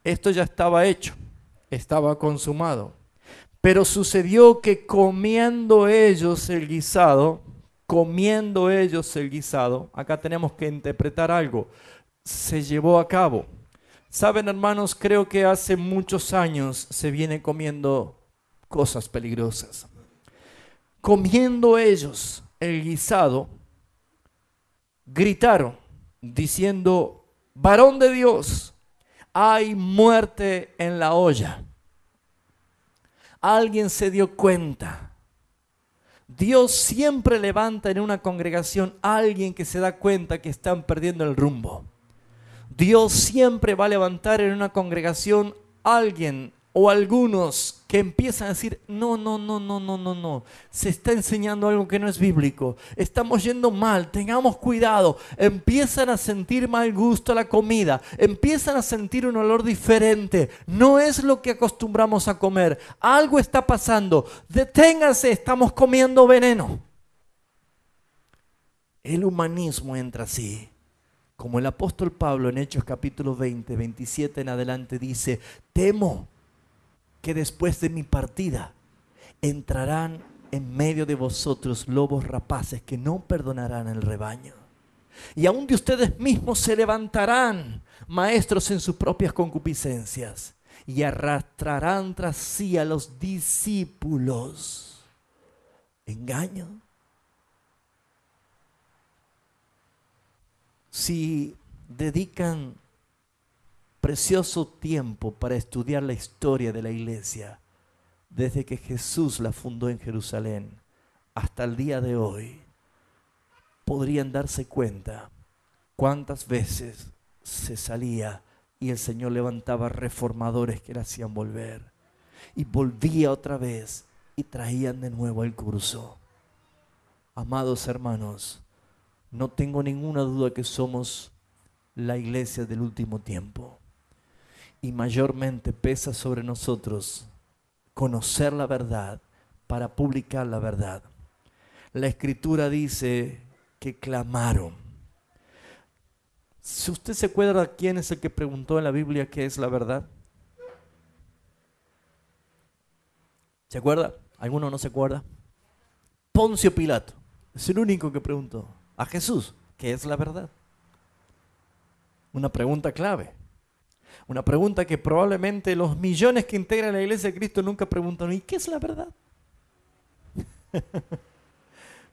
Esto ya estaba hecho, estaba consumado. Pero sucedió que comiendo ellos el guisado, acá tenemos que interpretar algo, se llevó a cabo. Saben, hermanos, creo que hace muchos años se viene comiendo cosas peligrosas. Comiendo ellos el guisado, gritaron diciendo, varón de Dios, hay muerte en la olla. Alguien se dio cuenta. Dios siempre levanta en una congregación a alguien que se da cuenta que están perdiendo el rumbo. Dios siempre va a levantar en una congregación a alguien o algunos que empiezan a decir, no, se está enseñando algo que no es bíblico, estamos yendo mal, tengamos cuidado. Empiezan a sentir mal gusto a la comida, empiezan a sentir un olor diferente, no es lo que acostumbramos a comer, algo está pasando, deténganse, estamos comiendo veneno. El humanismo entra así, como el apóstol Pablo en Hechos capítulo 20, 27 en adelante dice, temo que después de mi partida entrarán en medio de vosotros lobos rapaces que no perdonarán el rebaño. Y aún de ustedes mismos se levantarán maestros en sus propias concupiscencias y arrastrarán tras sí a los discípulos. ¿Engaño? Si dedican precioso tiempo para estudiar la historia de la iglesia, desde que Jesús la fundó en Jerusalén hasta el día de hoy, podrían darse cuenta cuántas veces se salía y el Señor levantaba reformadores que la hacían volver. Y volvía otra vez y traían de nuevo el curso. Amados hermanos, no tengo ninguna duda que somos la iglesia del último tiempo. Y mayormente pesa sobre nosotros conocer la verdad para publicar la verdad. La Escritura dice que clamaron. Si usted se acuerda, ¿quién es el que preguntó en la Biblia qué es la verdad? ¿Se acuerda? ¿Alguno no se acuerda? Poncio Pilato. Es el único que preguntó a Jesús, ¿qué es la verdad? Una pregunta clave. Una pregunta que probablemente los millones que integran la iglesia de Cristo nunca preguntan. ¿Y qué es la verdad?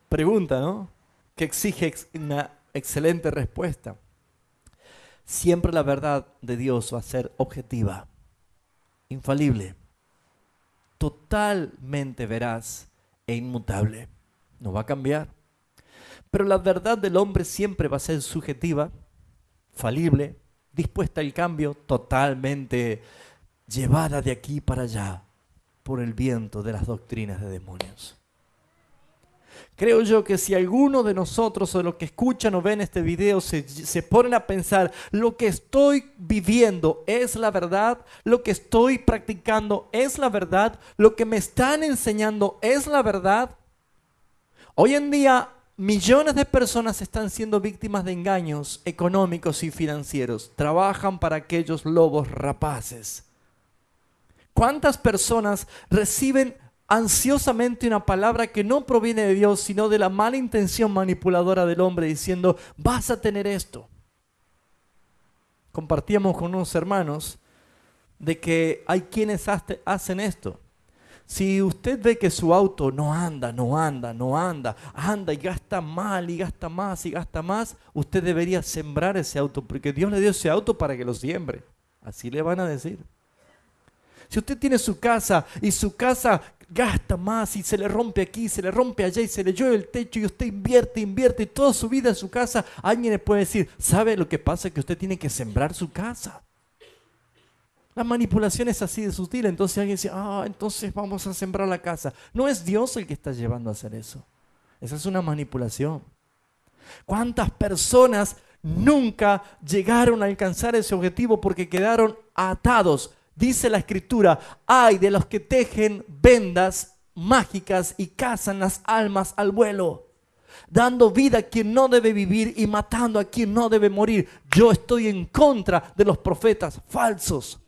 Pregunta, ¿no? Que exige una excelente respuesta. Siempre la verdad de Dios va a ser objetiva, infalible, totalmente veraz e inmutable. No va a cambiar. Pero la verdad del hombre siempre va a ser subjetiva, falible, dispuesta al cambio, totalmente llevada de aquí para allá por el viento de las doctrinas de demonios. Creo yo que si alguno de nosotros o de los que escuchan o ven este video se ponen a pensar, lo que estoy viviendo es la verdad, lo que estoy practicando es la verdad, lo que me están enseñando es la verdad. Hoy en día millones de personas están siendo víctimas de engaños económicos y financieros. Trabajan para aquellos lobos rapaces. ¿Cuántas personas reciben ansiosamente una palabra que no proviene de Dios, sino de la mala intención manipuladora del hombre, diciendo, vas a tener esto? Compartíamos con unos hermanos de que hay quienes hacen esto. Si usted ve que su auto anda y gasta mal y gasta más y gasta más, usted debería sembrar ese auto, porque Dios le dio ese auto para que lo siembre. Así le van a decir. Si usted tiene su casa y su casa gasta más y se le rompe aquí, se le rompe allá y se le llueve el techo y usted invierte toda su vida en su casa, alguien le puede decir, ¿sabe lo que pasa? Que usted tiene que sembrar su casa. La manipulación es así de sutil. Entonces alguien dice, entonces vamos a sembrar la casa. No es Dios el que está llevando a hacer eso. Esa es una manipulación. ¿Cuántas personas nunca llegaron a alcanzar ese objetivo porque quedaron atados? Dice la Escritura, ay de los que tejen vendas mágicas y cazan las almas al vuelo, dando vida a quien no debe vivir y matando a quien no debe morir. Yo estoy en contra de los profetas falsos.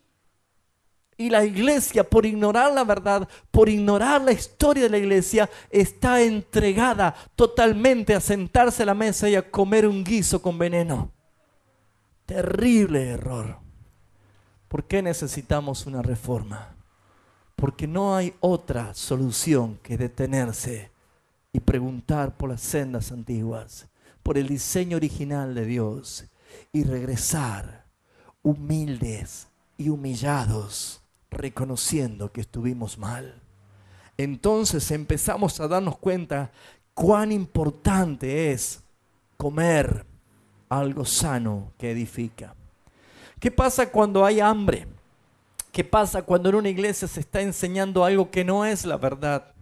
Y la iglesia, por ignorar la verdad, por ignorar la historia de la iglesia, está entregada totalmente a sentarse a la mesa y a comer un guiso con veneno. Terrible error. ¿Por qué necesitamos una reforma? Porque no hay otra solución que detenerse y preguntar por las sendas antiguas, por el diseño original de Dios y regresar humildes y humillados, reconociendo que estuvimos mal. Entonces empezamos a darnos cuenta cuán importante es comer algo sano que edifica. ¿Qué pasa cuando hay hambre? ¿Qué pasa cuando en una iglesia se está enseñando algo que no es la verdad?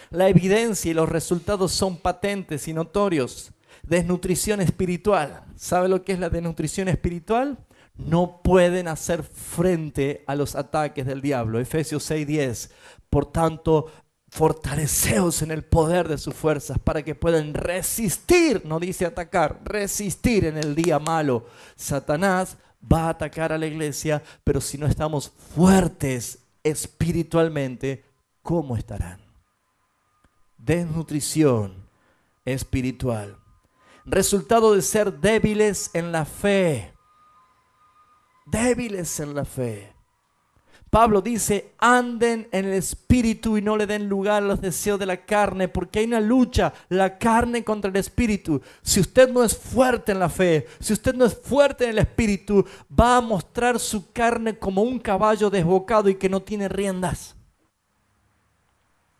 La evidencia y los resultados son patentes y notorios. Desnutrición espiritual. ¿Sabe lo que es la desnutrición espiritual? No pueden hacer frente a los ataques del diablo. Efesios 6:10. Por tanto, fortaleceos en el poder de sus fuerzas para que puedan resistir, no dice atacar, resistir en el día malo. Satanás va a atacar a la iglesia, pero si no estamos fuertes espiritualmente, ¿cómo estarán? Desnutrición espiritual. Resultado de ser débiles en la fe. Débiles en la fe. Pablo dice, anden en el espíritu y no le den lugar a los deseos de la carne, porque hay una lucha, la carne contra el espíritu. Si usted no es fuerte en la fe, si usted no es fuerte en el espíritu, va a mostrar su carne como un caballo desbocado y que no tiene riendas.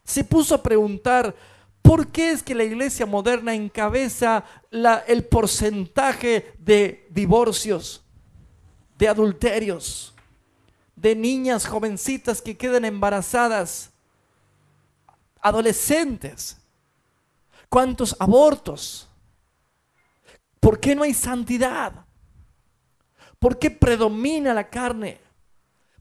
Se puso a preguntar, ¿por qué es que la iglesia moderna encabeza el porcentaje de divorcios, de adulterios, de niñas jovencitas que quedan embarazadas adolescentes? ¿Cuántos abortos? ¿Por qué no hay santidad? ¿Por qué predomina la carne?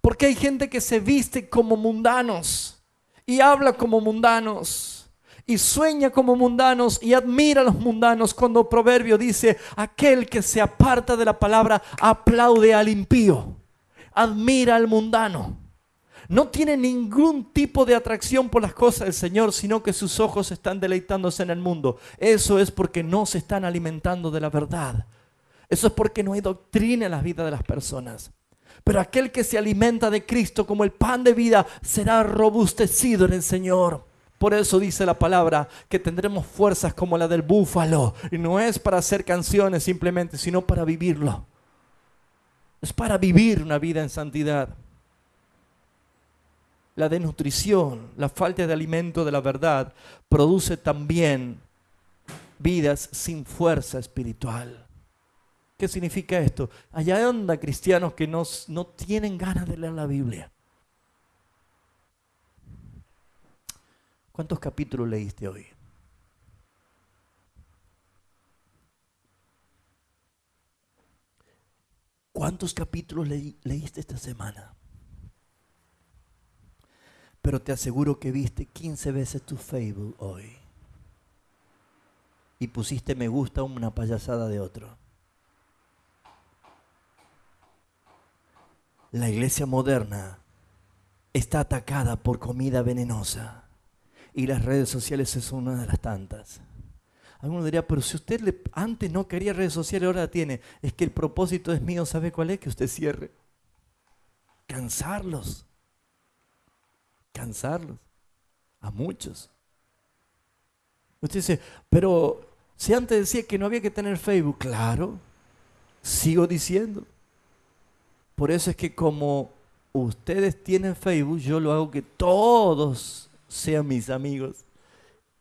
¿Por qué hay gente que se viste como mundanos y habla como mundanos y sueña como mundanos y admira a los mundanos, cuando Proverbio dice: aquel que se aparta de la palabra aplaude al impío, admira al mundano? No tiene ningún tipo de atracción por las cosas del Señor, sino que sus ojos están deleitándose en el mundo. Eso es porque no se están alimentando de la verdad. Eso es porque no hay doctrina en la vida de las personas. Pero aquel que se alimenta de Cristo como el pan de vida será robustecido en el Señor. Por eso dice la palabra que tendremos fuerzas como la del búfalo. Y no es para hacer canciones simplemente, sino para vivirlo. Es para vivir una vida en santidad. La desnutrición, la falta de alimento de la verdad, produce también vidas sin fuerza espiritual. ¿Qué significa esto? Allá anda cristianos que no tienen ganas de leer la Biblia. ¿Cuántos capítulos leíste hoy? ¿Cuántos capítulos leíste esta semana? Pero te aseguro que viste 15 veces tu Facebook hoy. Y pusiste me gusta a una payasada de otro. La iglesia moderna está atacada por comida venenosa. Y las redes sociales son una de las tantas. Alguno diría: pero si usted antes no quería redes sociales, ahora la tiene. Es que el propósito es mío, ¿sabe cuál es? Que usted cierre. Cansarlos. A muchos. Usted dice: pero si antes decía que no había que tener Facebook. Claro, sigo diciendo. Por eso es que como ustedes tienen Facebook, yo lo hago que todos sean mis amigos.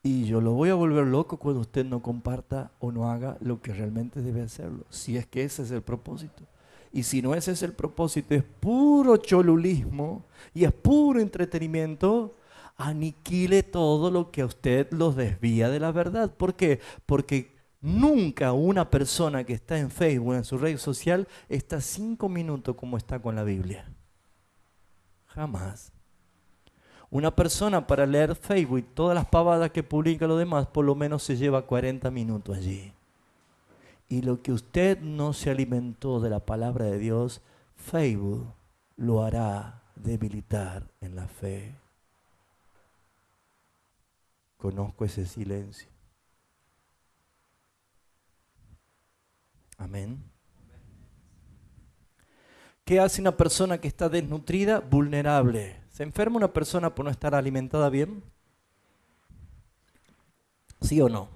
Y yo lo voy a volver loco cuando usted no comparta o no haga lo que realmente debe hacerlo. Si es que ese es el propósito. Y si no ese es el propósito, es puro cholulismo y es puro entretenimiento, aniquile todo lo que a usted los desvía de la verdad. ¿Por qué? Porque nunca una persona que está en Facebook, en su red social, está 5 minutos como está con la Biblia. Jamás. Una persona para leer Facebook y todas las pavadas que publica los demás, por lo menos se lleva 40 minutos allí. Y lo que usted no se alimentó de la palabra de Dios, Facebook lo hará debilitar en la fe. Conozco ese silencio. Amén. ¿Qué hace una persona que está desnutrida? Vulnerable. ¿Se enferma una persona por no estar alimentada bien? ¿Sí o no?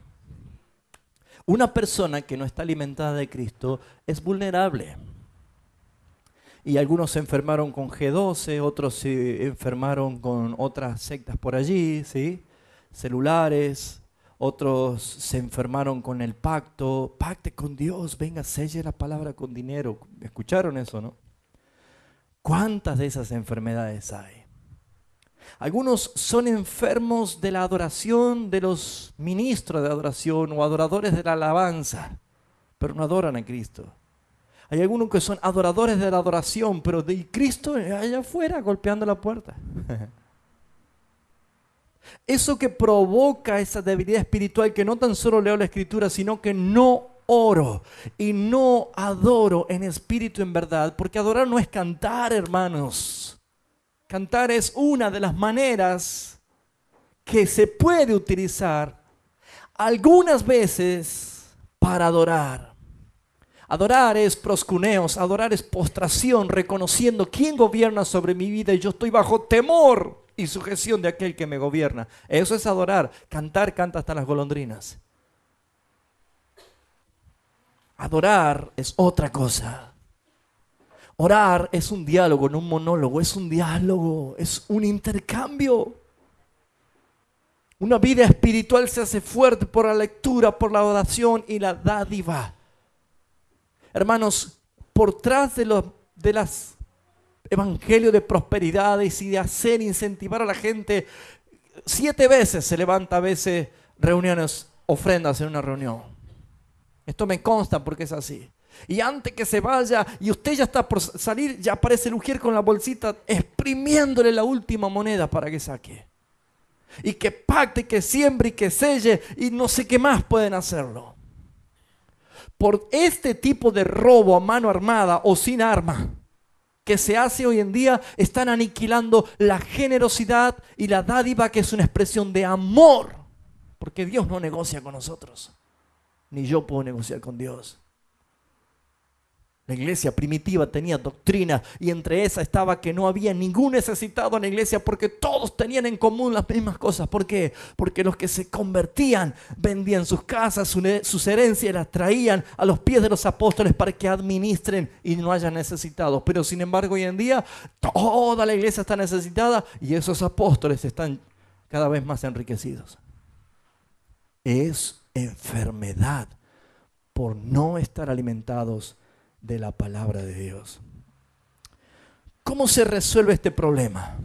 Una persona que no está alimentada de Cristo es vulnerable. Y algunos se enfermaron con G12, otros se enfermaron con otras sectas por allí, ¿sí? Celulares. Otros se enfermaron con el pacto. Pacte con Dios, venga, selle la palabra con dinero. ¿Escucharon eso, no? ¿Cuántas de esas enfermedades hay? Algunos son enfermos de la adoración de los ministros de adoración o adoradores de la alabanza, pero no adoran a Cristo. Hay algunos que son adoradores de la adoración, pero de Cristo allá afuera golpeando la puerta. Eso que provoca esa debilidad espiritual, que no tan solo leo la Escritura, sino que no oro y no adoro en espíritu y en verdad, porque adorar no es cantar, hermanos. Cantar es una de las maneras que se puede utilizar algunas veces para adorar. Adorar es proscuneos, adorar es postración, reconociendo quién gobierna sobre mi vida y yo estoy bajo temor y sujeción de aquel que me gobierna. Eso es adorar. Cantar, canta hasta las golondrinas. Adorar es otra cosa. Orar es un diálogo, no un monólogo, es un diálogo, es un intercambio. Una vida espiritual se hace fuerte por la lectura, por la oración y la dádiva. Hermanos, por tras de las evangelios de prosperidades y de hacer incentivar a la gente 7 veces se levanta a veces reuniones, ofrendas en una reunión. Esto me consta porque es así. Y antes que se vaya y usted ya está por salir, ya aparece el ujier con la bolsita exprimiéndole la última moneda para que saque. Y que pacte, que siembre y que selle y no sé qué más pueden hacerlo. Por este tipo de robo a mano armada o sin arma que se hace hoy en día, están aniquilando la generosidad y la dádiva, que es una expresión de amor. Porque Dios no negocia con nosotros, ni yo puedo negociar con Dios. La iglesia primitiva tenía doctrina y entre esas estaba que no había ningún necesitado en la iglesia porque todos tenían en común las mismas cosas. ¿Por qué? Porque los que se convertían vendían sus casas, sus herencias y las traían a los pies de los apóstoles para que administren y no haya necesitados. Pero sin embargo hoy en día toda la iglesia está necesitada y esos apóstoles están cada vez más enriquecidos. Es enfermedad por no estar alimentados de la palabra de Dios. ¿Cómo se resuelve este problema?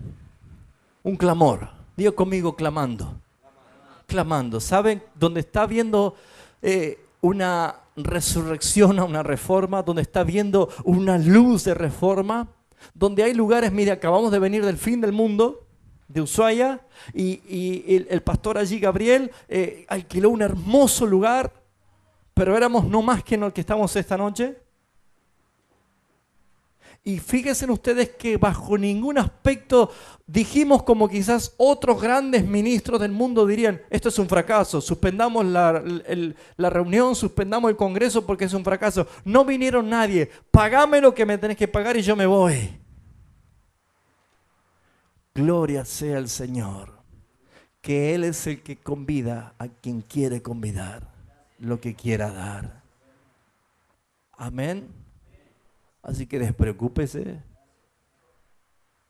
Un clamor. Diga conmigo, clamando. Clamando. ¿Saben? Donde está viendo una resurrección, una reforma, donde está viendo una luz de reforma, donde hay lugares, mire, acabamos de venir del fin del mundo, de Ushuaia, y el pastor allí, Gabriel, alquiló un hermoso lugar, pero éramos no más que en el que estamos esta noche. Y fíjense ustedes que bajo ningún aspecto dijimos, como quizás otros grandes ministros del mundo dirían, esto es un fracaso, suspendamos la reunión, suspendamos el congreso porque es un fracaso. No vinieron nadie, pagame lo que me tenés que pagar y yo me voy. Gloria sea al Señor, que Él es el que convida a quien quiere convidar, lo que quiera dar. Amén. Así que despreocúpese.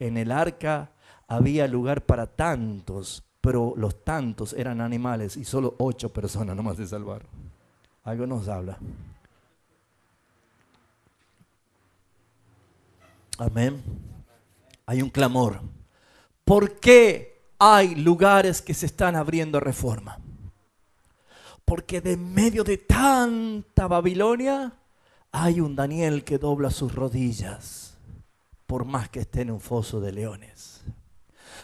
En el arca había lugar para tantos, pero los tantos eran animales y solo 8 personas nomás se salvaron. Algo nos habla. Amén. Hay un clamor. ¿Por qué hay lugares que se están abriendo a reforma? Porque de medio de tanta Babilonia hay un Daniel que dobla sus rodillas, por más que esté en un foso de leones.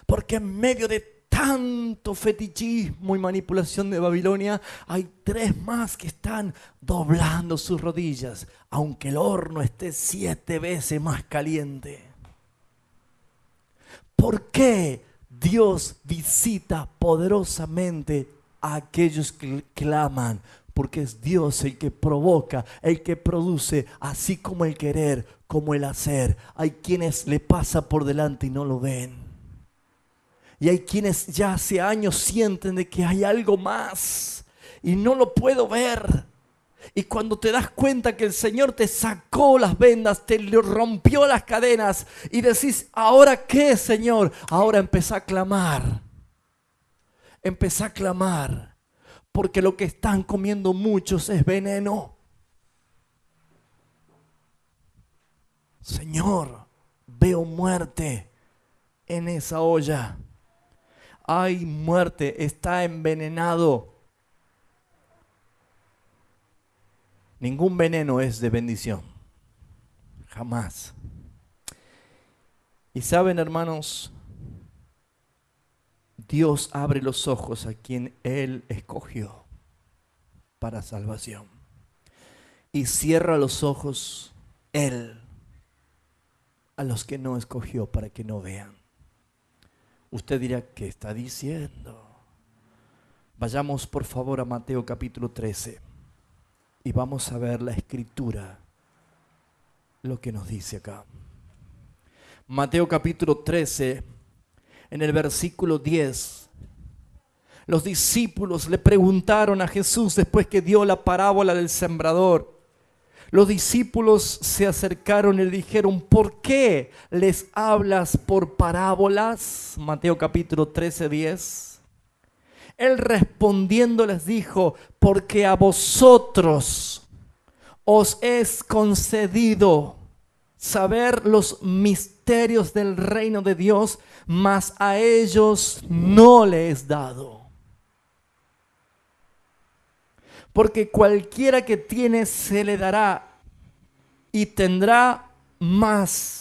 Porque en medio de tanto fetichismo y manipulación de Babilonia, hay 3 más que están doblando sus rodillas, aunque el horno esté 7 veces más caliente. ¿Por qué Dios visita poderosamente a aquellos que claman? Porque es Dios el que provoca, el que produce, así como el querer, como el hacer. Hay quienes le pasa por delante y no lo ven. Y hay quienes ya hace años sienten de que hay algo más y no lo puedo ver. Y cuando te das cuenta que el Señor te sacó las vendas, te rompió las cadenas y decís, ¿ahora qué, Señor? Ahora empezá a clamar. Empezá a clamar. Porque lo que están comiendo muchos es veneno. Señor, veo muerte en esa olla. Hay muerte, está envenenado. Ningún veneno es de bendición. Jamás. Y saben, hermanos, Dios abre los ojos a quien Él escogió para salvación. Y cierra los ojos Él a los que no escogió para que no vean. Usted dirá, ¿qué está diciendo? Vayamos por favor a Mateo capítulo 13 y vamos a ver la escritura, lo que nos dice acá. Mateo capítulo 13, en el versículo 10, los discípulos le preguntaron a Jesús después que dio la parábola del sembrador. Los discípulos se acercaron y le dijeron, ¿por qué les hablas por parábolas? Mateo capítulo 13, 10. Él respondiendo les dijo, porque a vosotros os es concedido saber los misterios misterios del reino de Dios, mas a ellos no les es dado. Porque cualquiera que tiene se le dará y tendrá más.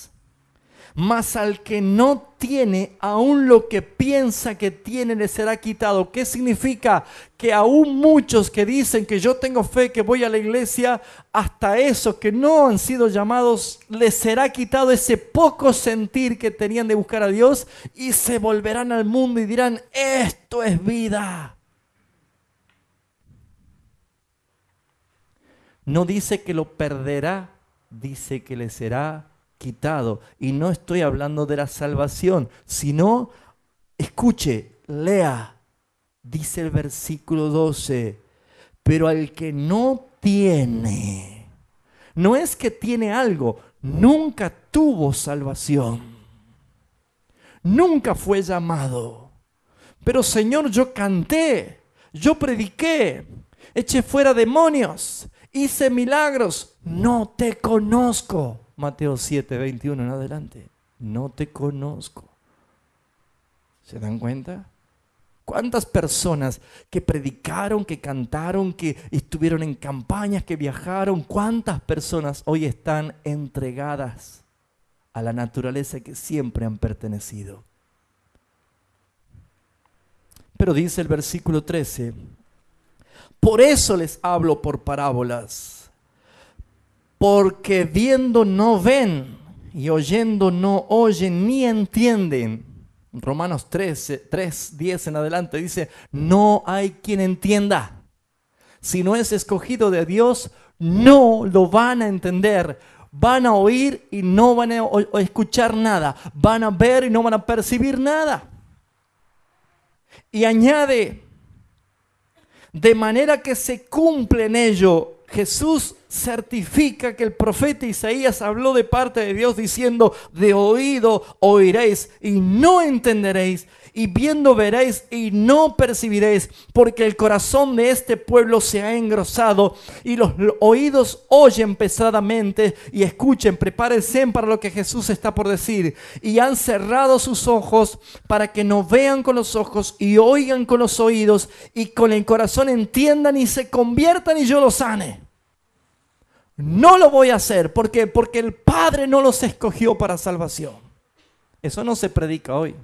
Mas al que no tiene, aún lo que piensa que tiene le será quitado. ¿Qué significa? Que aún muchos que dicen que yo tengo fe, que voy a la iglesia, hasta esos que no han sido llamados, les será quitado ese poco sentir que tenían de buscar a Dios y se volverán al mundo y dirán, esto es vida. No dice que lo perderá, dice que le será quitado. Y no estoy hablando de la salvación, sino, escuche, lea, dice el versículo 12, pero al que no tiene, no es que tiene algo, nunca tuvo salvación, nunca fue llamado. Pero Señor, yo canté, yo prediqué, eché fuera demonios, hice milagros, no te conozco. Mateo 7, 21 en adelante. No te conozco. ¿Se dan cuenta? ¿Cuántas personas que predicaron, que cantaron, que estuvieron en campañas, que viajaron? ¿Cuántas personas hoy están entregadas a la naturaleza que siempre han pertenecido? Pero dice el versículo 13, por eso les hablo por parábolas. Porque viendo no ven y oyendo no oyen ni entienden. Romanos 3:10 en adelante dice, no hay quien entienda. Si no es escogido de Dios, no lo van a entender. Van a oír y no van a escuchar nada. Van a ver y no van a percibir nada. Y añade, de manera que se cumple en ello. Jesús certifica que el profeta Isaías habló de parte de Dios diciendo, de oído oiréis y no entenderéis, y viendo veréis y no percibiréis, porque el corazón de este pueblo se ha engrosado y los oídos oyen pesadamente. Y escuchen, prepárense para lo que Jesús está por decir. Y han cerrado sus ojos para que no vean con los ojos y oigan con los oídos y con el corazón entiendan y se conviertan y yo los sane. No lo voy a hacer. ¿Por qué? Porque el Padre no los escogió para salvación. Eso no se predica hoy.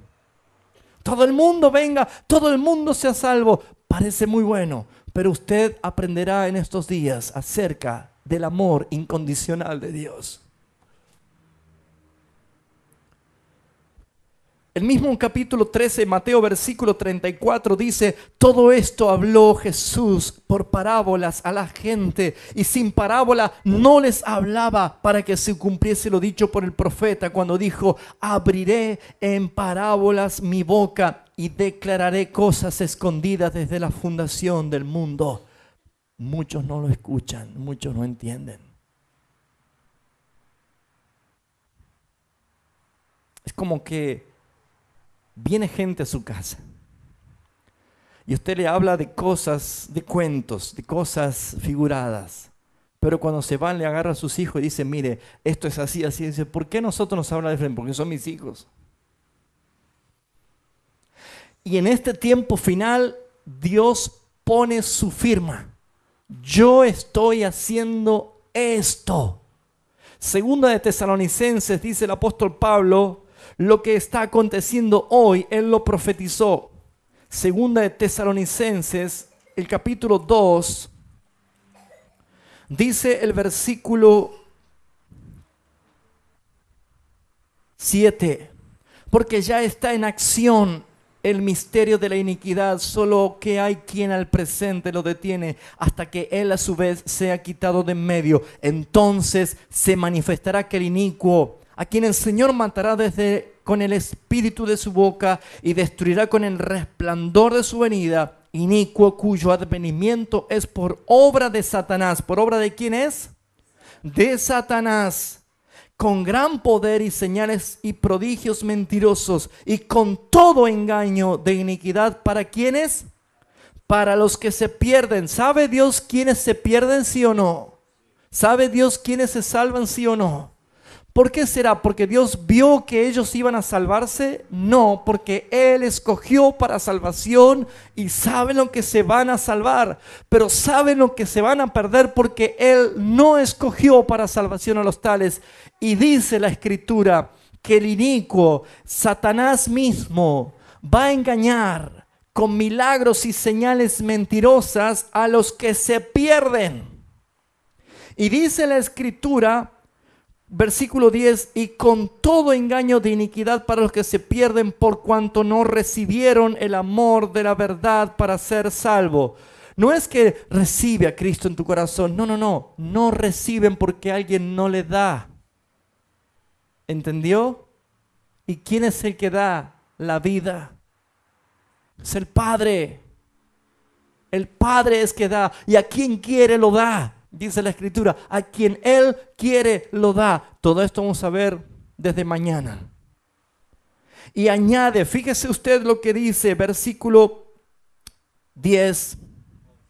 Todo el mundo venga, todo el mundo sea salvo. Parece muy bueno, pero usted aprenderá en estos días acerca del amor incondicional de Dios. El mismo capítulo 13, Mateo versículo 34 dice, todo esto habló Jesús por parábolas a la gente, y sin parábola no les hablaba, para que se cumpliese lo dicho por el profeta cuando dijo, abriré en parábolas mi boca y declararé cosas escondidas desde la fundación del mundo. Muchos no lo escuchan, muchos no entienden. Es como que viene gente a su casa y usted le habla de cosas, de cuentos, de cosas figuradas. Pero cuando se van le agarra a sus hijos y dice, mire, esto es así, así. Dice, ¿por qué nosotros nos habla de frente? Porque son mis hijos. Y en este tiempo final Dios pone su firma. Yo estoy haciendo esto. Segunda de Tesalonicenses dice el apóstol Pablo, lo que está aconteciendo hoy, él lo profetizó. Segunda de Tesalonicenses, el capítulo 2, dice el versículo 7, porque ya está en acción el misterio de la iniquidad, solo que hay quien al presente lo detiene hasta que él a su vez sea quitado de en medio. Entonces se manifestará aquel inicuo, a quien el Señor matará con el espíritu de su boca y destruirá con el resplandor de su venida, inicuo cuyo advenimiento es por obra de Satanás. ¿Por obra de quién es? De Satanás, con gran poder y señales y prodigios mentirosos y con todo engaño de iniquidad. ¿Para quiénes? Para los que se pierden. ¿Sabe Dios quiénes se pierden, sí o no? ¿Sabe Dios quiénes se salvan, sí o no? ¿Por qué será? ¿Porque Dios vio que ellos iban a salvarse? No, porque Él escogió para salvación y saben lo que se van a salvar, pero saben lo que se van a perder porque Él no escogió para salvación a los tales. Y dice la Escritura que el inicuo, Satanás mismo, va a engañar con milagros y señales mentirosas a los que se pierden. Y dice la Escritura, versículo 10, y con todo engaño de iniquidad para los que se pierden por cuanto no recibieron el amor de la verdad para ser salvo. No es que recibe a Cristo en tu corazón, no reciben porque alguien no le da. ¿Entendió? ¿Y quién es el que da la vida? Es el Padre. El Padre es que da, y a quien quiere lo da. Dice la Escritura, a quien Él quiere lo da. Todo esto vamos a ver desde mañana. Y añade, fíjese usted lo que dice, versículo 10,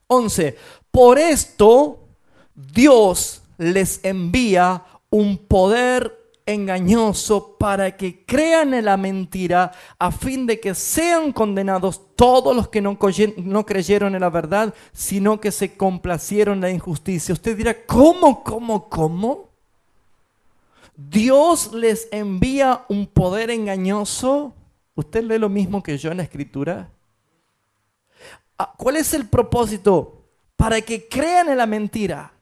11. Por esto Dios les envía un poder engañoso para que crean en la mentira, a fin de que sean condenados todos los que no creyeron en la verdad, sino que se complacieron en la injusticia. Usted dirá, ¿cómo? ¿Dios les envía un poder engañoso? ¿Usted lee lo mismo que yo en la Escritura? ¿Cuál es el propósito? Para que crean en la mentira.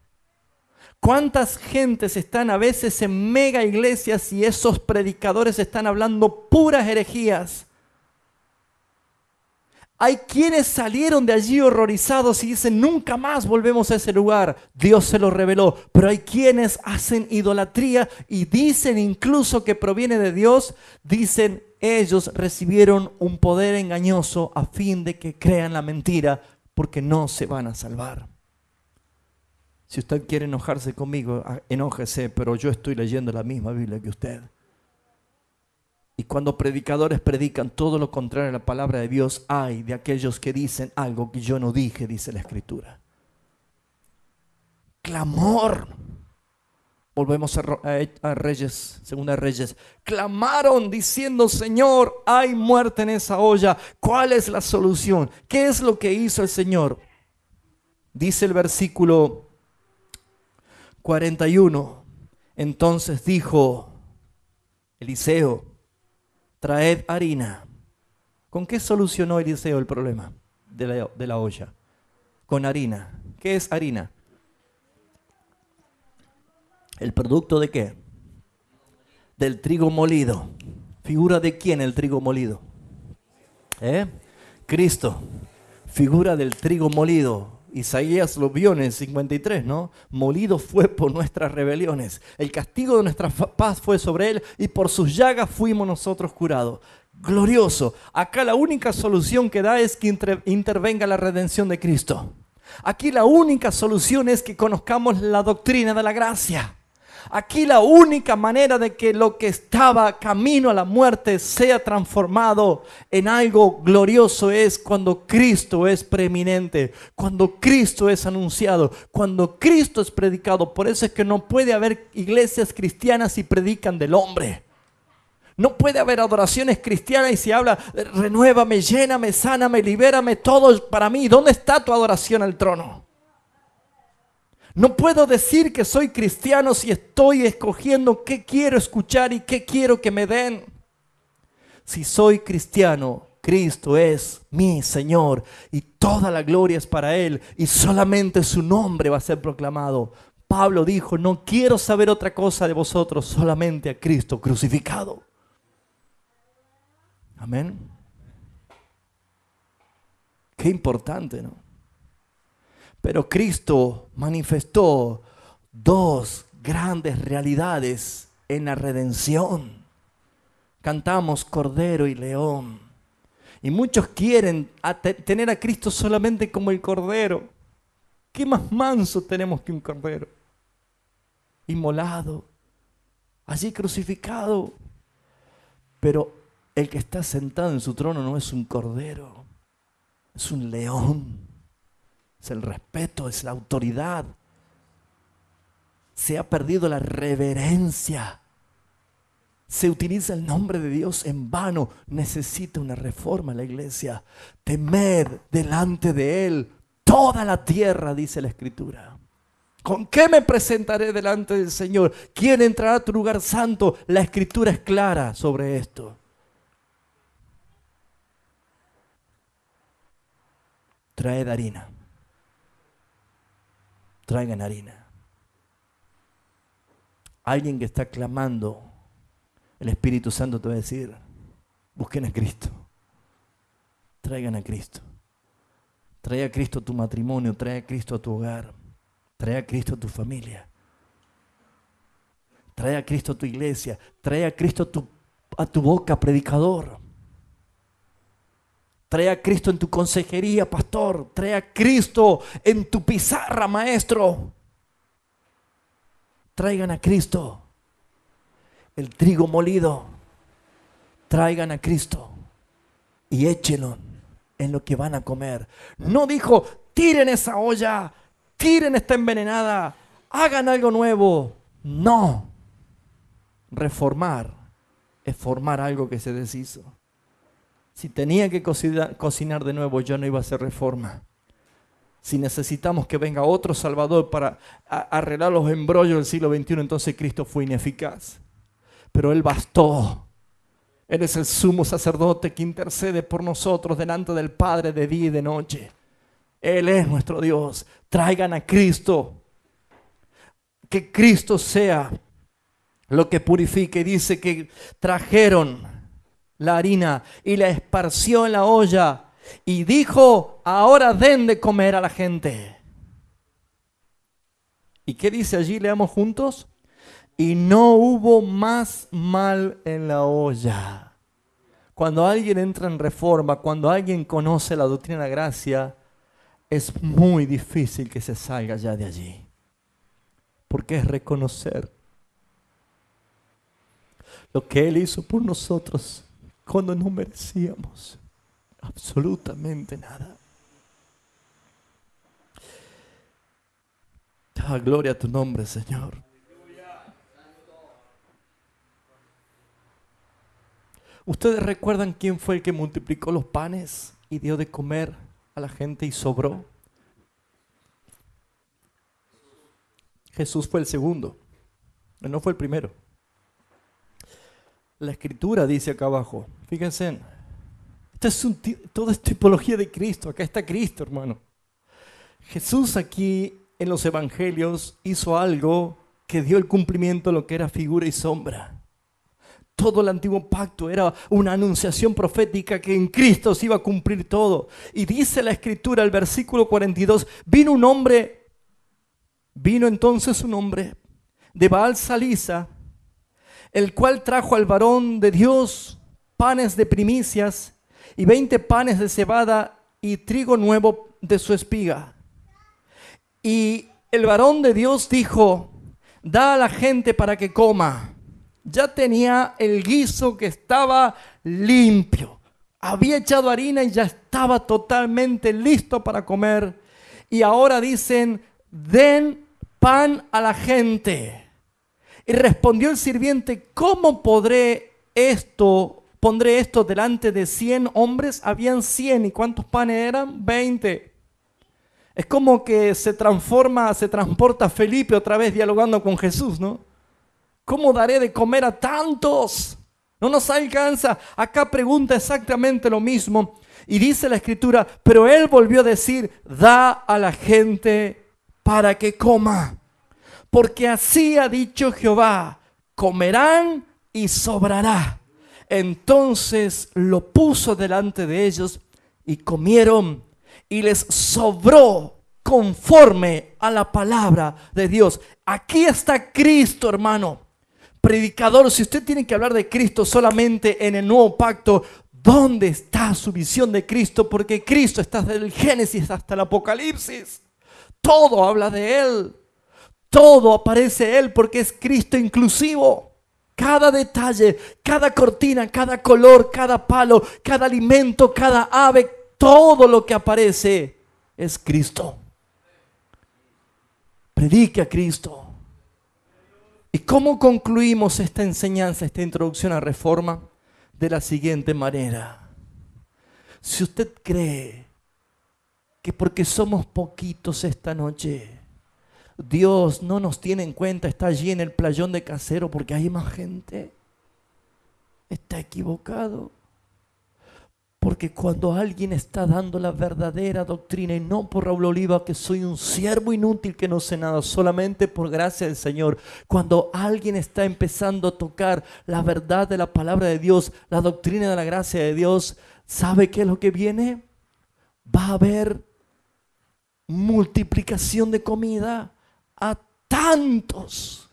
¿Cuántas gentes están a veces en mega iglesias y esos predicadores están hablando puras herejías? Hay quienes salieron de allí horrorizados y dicen, nunca más volvemos a ese lugar. Dios se lo reveló. Pero hay quienes hacen idolatría y dicen incluso que proviene de Dios. Dicen, ellos recibieron un poder engañoso a fin de que crean la mentira, porque no se van a salvar. Si usted quiere enojarse conmigo, enójese, pero yo estoy leyendo la misma Biblia que usted. Y cuando predicadores predican todo lo contrario a la palabra de Dios, hay de aquellos que dicen algo que yo no dije, dice la Escritura. Clamor. Volvemos a Reyes, Segunda Reyes. Clamaron diciendo, Señor, hay muerte en esa olla. ¿Cuál es la solución? ¿Qué es lo que hizo el Señor? Dice el versículo 41. Entonces dijo Eliseo, traed harina. ¿Con qué solucionó Eliseo el problema de la olla? Con harina. ¿Qué es harina? ¿El producto de qué? Del trigo molido. ¿Figura de quién el trigo molido? Cristo. Figura del trigo molido. Isaías lo vio en el 53, ¿no? Molido fue por nuestras rebeliones. El castigo de nuestra paz fue sobre él y por sus llagas fuimos nosotros curados. Glorioso. Acá la única solución que da es que intervenga la redención de Cristo. Aquí la única solución es que conozcamos la doctrina de la gracia. Aquí la única manera de que lo que estaba camino a la muerte sea transformado en algo glorioso es cuando Cristo es preeminente, cuando Cristo es anunciado, cuando Cristo es predicado. Por eso es que no puede haber iglesias cristianas si predican del hombre. No puede haber adoraciones cristianas y se habla, renuévame, lléname, sáname, libérame, todo para mí. ¿Dónde está tu adoración al trono? No puedo decir que soy cristiano si estoy escogiendo qué quiero escuchar y qué quiero que me den. Si soy cristiano, Cristo es mi Señor y toda la gloria es para Él y solamente su nombre va a ser proclamado. Pablo dijo, no quiero saber otra cosa de vosotros, solamente a Cristo crucificado. Amén. Qué importante, ¿no? Pero Cristo manifestó dos grandes realidades en la redención. Cantamos Cordero y León. Y muchos quieren tener a Cristo solamente como el Cordero. ¿Qué más manso tenemos que un Cordero? Inmolado, allí crucificado. Pero el que está sentado en su trono no es un Cordero, es un león. Es el respeto, es la autoridad. Se ha perdido la reverencia Se utiliza el nombre de Dios en vano. Necesita una reforma la iglesia. Temed delante de Él toda la tierra, dice la Escritura. ¿Con qué me presentaré delante del Señor? ¿Quién entrará a tu lugar santo? La Escritura es clara sobre esto. Traed harina. Traigan harina. Alguien que está clamando, el Espíritu Santo te va a decir, busquen a Cristo. Traigan a Cristo. Trae a Cristo a tu matrimonio, trae a Cristo a tu hogar, trae a Cristo a tu familia. Trae a Cristo a tu iglesia, trae a Cristo a tu boca, predicador. Trae a Cristo en tu consejería, pastor. Trae a Cristo en tu pizarra, maestro. Traigan a Cristo. El trigo molido. Traigan a Cristo y échenlo en lo que van a comer. No dijo, tiren esa olla, tiren esta envenenada, hagan algo nuevo. No. Reformar es formar algo que se deshizo. Si tenía que cocinar de nuevo, yo no iba a hacer reforma. Si necesitamos que venga otro Salvador para arreglar los embrollos del siglo XXI, entonces Cristo fue ineficaz. Pero Él bastó. Él es el sumo sacerdote que intercede por nosotros delante del Padre de día y de noche. Él es nuestro Dios. Traigan a Cristo. Que Cristo sea lo que purifique. Dice que trajeron la harina y la esparció en la olla y dijo, ahora den de comer a la gente. ¿Y qué dice allí? Leamos juntos. Y no hubo más mal en la olla. Cuando alguien entra en reforma, cuando alguien conoce la doctrina de la gracia, es muy difícil que se salga ya de allí. Porque es reconocer lo que Él hizo por nosotros cuando no merecíamos absolutamente nada. Gloria a tu nombre, Señor. ¿Ustedes recuerdan quién fue el que multiplicó los panes y dio de comer a la gente y sobró? Jesús fue el segundo, él no fue el primero. La Escritura dice acá abajo, fíjense, toda es tipología de Cristo, acá está Cristo, hermano. Jesús aquí en los evangelios hizo algo que dio el cumplimiento a lo que era figura y sombra. Todo el antiguo pacto era una anunciación profética que en Cristo se iba a cumplir todo. Y dice la Escritura, el versículo 42, vino entonces un hombre de Baal Salisa, el cual trajo al varón de Dios panes de primicias y 20 panes de cebada y trigo nuevo de su espiga. Y el varón de Dios dijo, da a la gente para que coma. Ya tenía el guiso que estaba limpio. Había echado harina y ya estaba totalmente listo para comer. Y ahora dicen, den pan a la gente. Y respondió el sirviente, ¿cómo pondré esto delante de 100 hombres? Habían 100, ¿y cuántos panes eran? 20. Es como que se transporta Felipe otra vez dialogando con Jesús, ¿no? ¿Cómo daré de comer a tantos? No nos alcanza. Acá pregunta exactamente lo mismo. Y dice la Escritura, pero él volvió a decir, da a la gente para que coma. Porque así ha dicho Jehová, comerán y sobrará. Entonces lo puso delante de ellos y comieron y les sobró conforme a la palabra de Dios. Aquí está Cristo, hermano. Predicador, si usted tiene que hablar de Cristo solamente en el nuevo pacto, ¿dónde está su visión de Cristo? Porque Cristo está desde el Génesis hasta el Apocalipsis. Todo habla de Él. Todo aparece Él porque es Cristo inclusivo. Cada detalle, cada cortina, cada color, cada palo, cada alimento, cada ave, todo lo que aparece es Cristo. Predique a Cristo. ¿Y cómo concluimos esta enseñanza, esta introducción a Reforma? De la siguiente manera. Si usted cree que porque somos poquitos esta noche, Dios no nos tiene en cuenta, está allí en el playón de Casero porque hay más gente, está equivocado. Porque cuando alguien está dando la verdadera doctrina, y no por Raúl Oliva, que soy un siervo inútil que no sé nada, solamente por gracia del Señor, cuando alguien está empezando a tocar la verdad de la palabra de Dios, la doctrina de la gracia de Dios, ¿sabe qué es lo que viene? Va a haber multiplicación de comida a tantos.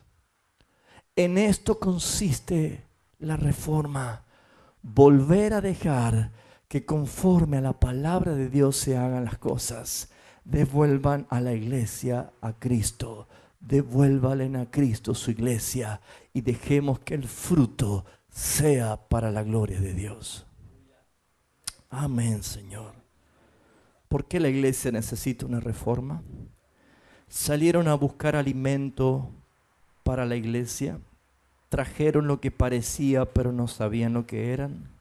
En esto consiste la reforma. Volver a dejar que conforme a la palabra de Dios se hagan las cosas. Devuelvan a la iglesia a Cristo. Devuélvanle a Cristo su iglesia y dejemos que el fruto sea para la gloria de Dios. Amén, Señor. ¿Por qué la iglesia necesita una reforma? Salieron a buscar alimento para la iglesia. Trajeron lo que parecía, pero no sabían lo que eran.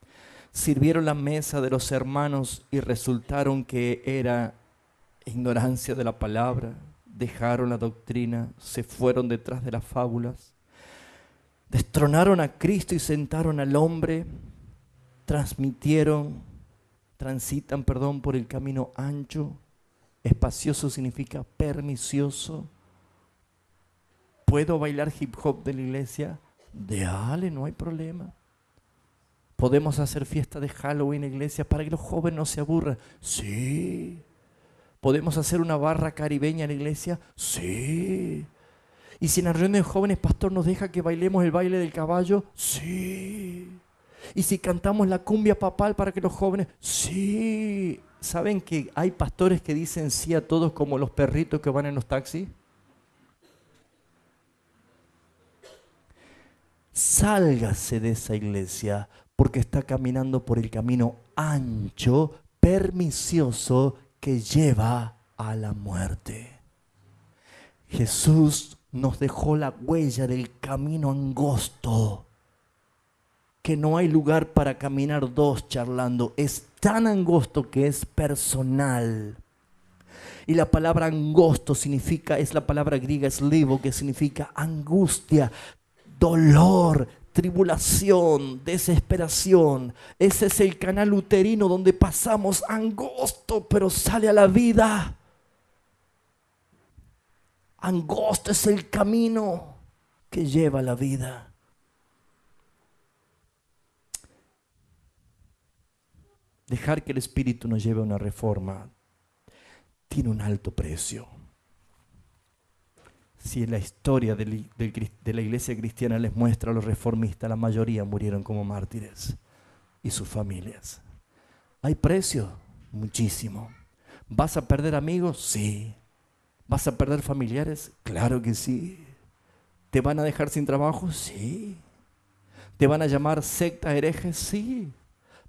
Sirvieron la mesa de los hermanos y resultaron que era ignorancia de la palabra. Dejaron la doctrina, se fueron detrás de las fábulas. Destronaron a Cristo y sentaron al hombre. Transitan por el camino ancho. Espacioso significa pernicioso. ¿Puedo bailar hip hop de la iglesia? Dale, no hay problema. ¿Podemos hacer fiesta de Halloween en la iglesia para que los jóvenes no se aburran? Sí. ¿Podemos hacer una barra caribeña en la iglesia? Sí. ¿Y si en la reunión de jóvenes, pastor, nos deja que bailemos el baile del caballo? Sí. ¿Y si cantamos la cumbia papal para que los jóvenes? Sí. ¿Saben que hay pastores que dicen sí a todos como los perritos que van en los taxis? Sálgase de esa iglesia porque está caminando por el camino ancho, pernicioso, que lleva a la muerte. Jesús nos dejó la huella del camino angosto, que no hay lugar para caminar dos charlando. Es tan angosto que es personal. Y la palabra angosto es la palabra griega eslivo, que significa angustia, dolor, tribulación, desesperación. Ese es el canal uterino donde pasamos angosto, pero sale a la vida. Angosto es el camino que lleva a la vida. Dejar que el Espíritu nos lleve a una reforma tiene un alto precio. Si en la historia de la iglesia cristiana les muestra a los reformistas, la mayoría murieron como mártires y sus familias. ¿Hay precio? Muchísimo. ¿Vas a perder amigos? Sí. ¿Vas a perder familiares? Claro que sí. ¿Te van a dejar sin trabajo? Sí. ¿Te van a llamar secta, herejes? Sí.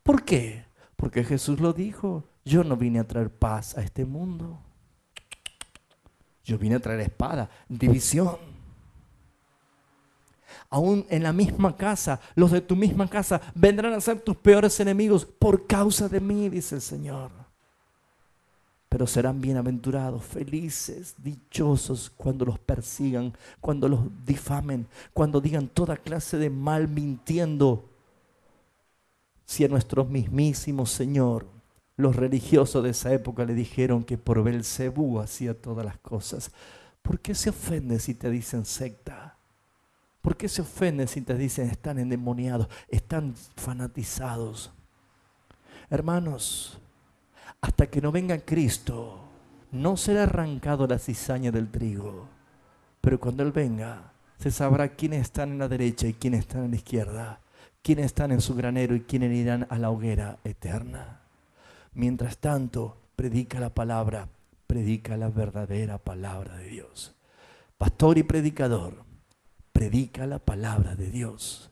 ¿Por qué? Porque Jesús lo dijo. Yo no vine a traer paz a este mundo. Yo vine a traer espada, división. Aún en la misma casa, los de tu misma casa vendrán a ser tus peores enemigos por causa de mí, dice el Señor. Pero serán bienaventurados, felices, dichosos cuando los persigan, cuando los difamen, cuando digan toda clase de mal mintiendo. Si a nuestro mismísimo Señor, los religiosos de esa época le dijeron que por Belcebú hacía todas las cosas, ¿por qué se ofenden si te dicen secta? ¿Por qué se ofenden si te dicen están endemoniados, están fanatizados? Hermanos, hasta que no venga Cristo, no será arrancado la cizaña del trigo, pero cuando Él venga, se sabrá quiénes están en la derecha y quiénes están en la izquierda, quiénes están en su granero y quiénes irán a la hoguera eterna. Mientras tanto, predica la palabra, predica la verdadera palabra de Dios. Pastor y predicador, predica la palabra de Dios.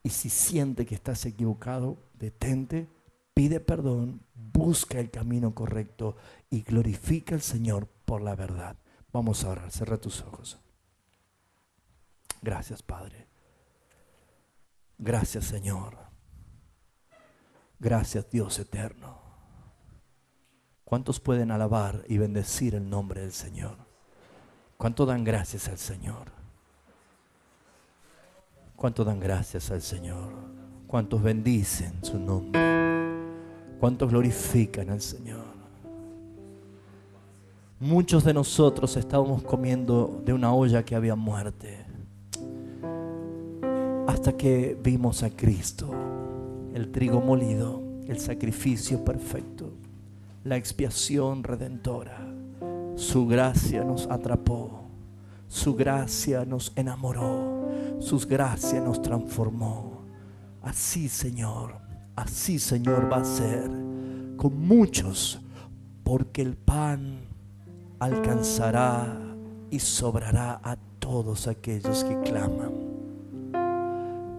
Y si siente que estás equivocado, detente, pide perdón, busca el camino correcto y glorifica al Señor por la verdad. Vamos a orar, cierra tus ojos. Gracias, Padre. Gracias, Señor. Gracias, Dios eterno. ¿Cuántos pueden alabar y bendecir el nombre del Señor? ¿Cuántos dan gracias al Señor? ¿Cuántos dan gracias al Señor? ¿Cuántos bendicen su nombre? ¿Cuántos glorifican al Señor? Muchos de nosotros estábamos comiendo de una olla que había muerte, hasta que vimos a Cristo, el trigo molido, el sacrificio perfecto, la expiación redentora. Su gracia nos atrapó, su gracia nos enamoró, su gracia nos transformó. Así, Señor, va a ser con muchos, porque el pan alcanzará y sobrará a todos aquellos que claman.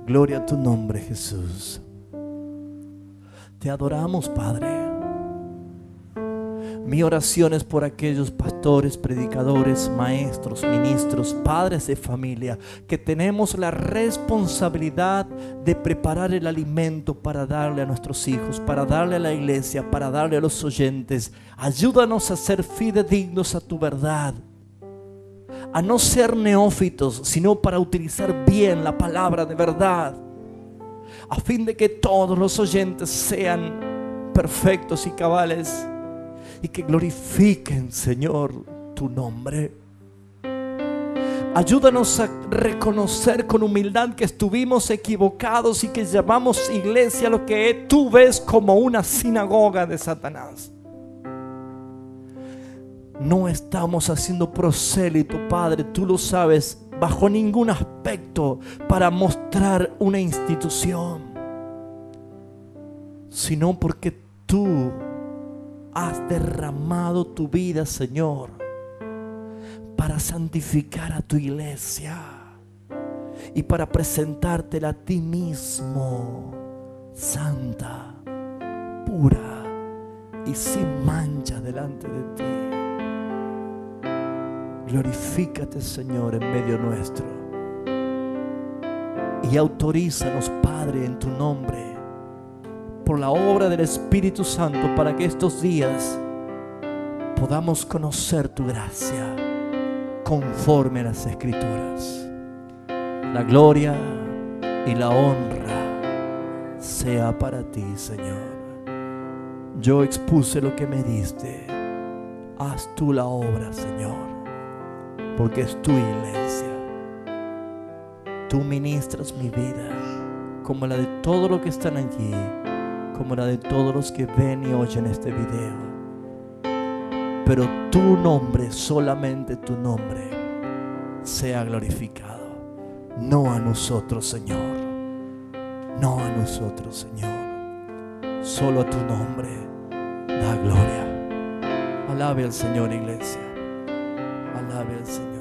Gloria a tu nombre, Jesús. Te adoramos, Padre. Mi oración es por aquellos pastores, predicadores, maestros, ministros, padres de familia, que tenemos la responsabilidad de preparar el alimento para darle a nuestros hijos, para darle a la iglesia, para darle a los oyentes. Ayúdanos a ser fidedignos a tu verdad, a no ser neófitos, sino para utilizar bien la palabra de verdad, a fin de que todos los oyentes sean perfectos y cabales, y que glorifiquen, Señor, tu nombre. Ayúdanos a reconocer con humildad que estuvimos equivocados y que llamamos iglesia lo que tú ves como una sinagoga de Satanás. No estamos haciendo prosélito, Padre, tú lo sabes, bajo ningún aspecto para mostrar una institución, sino porque tú has derramado tu vida, Señor, para santificar a tu iglesia y para presentártela a ti mismo, santa, pura y sin mancha delante de ti. Glorifícate, Señor, en medio nuestro, y autorízanos, Padre, en tu nombre, por la obra del Espíritu Santo, para que estos días podamos conocer tu gracia conforme a las Escrituras. La gloria y la honra sea para ti, Señor. Yo expuse lo que me diste. Haz tú la obra, Señor, porque es tu iglesia. Tú ministras mi vida, como la de todos los que están allí, como la de todos los que ven y oyen este video. Pero tu nombre, solamente tu nombre, sea glorificado. No a nosotros, Señor. No a nosotros, Señor. Solo a tu nombre da gloria. Alabe al Señor, iglesia. Alabe al Señor.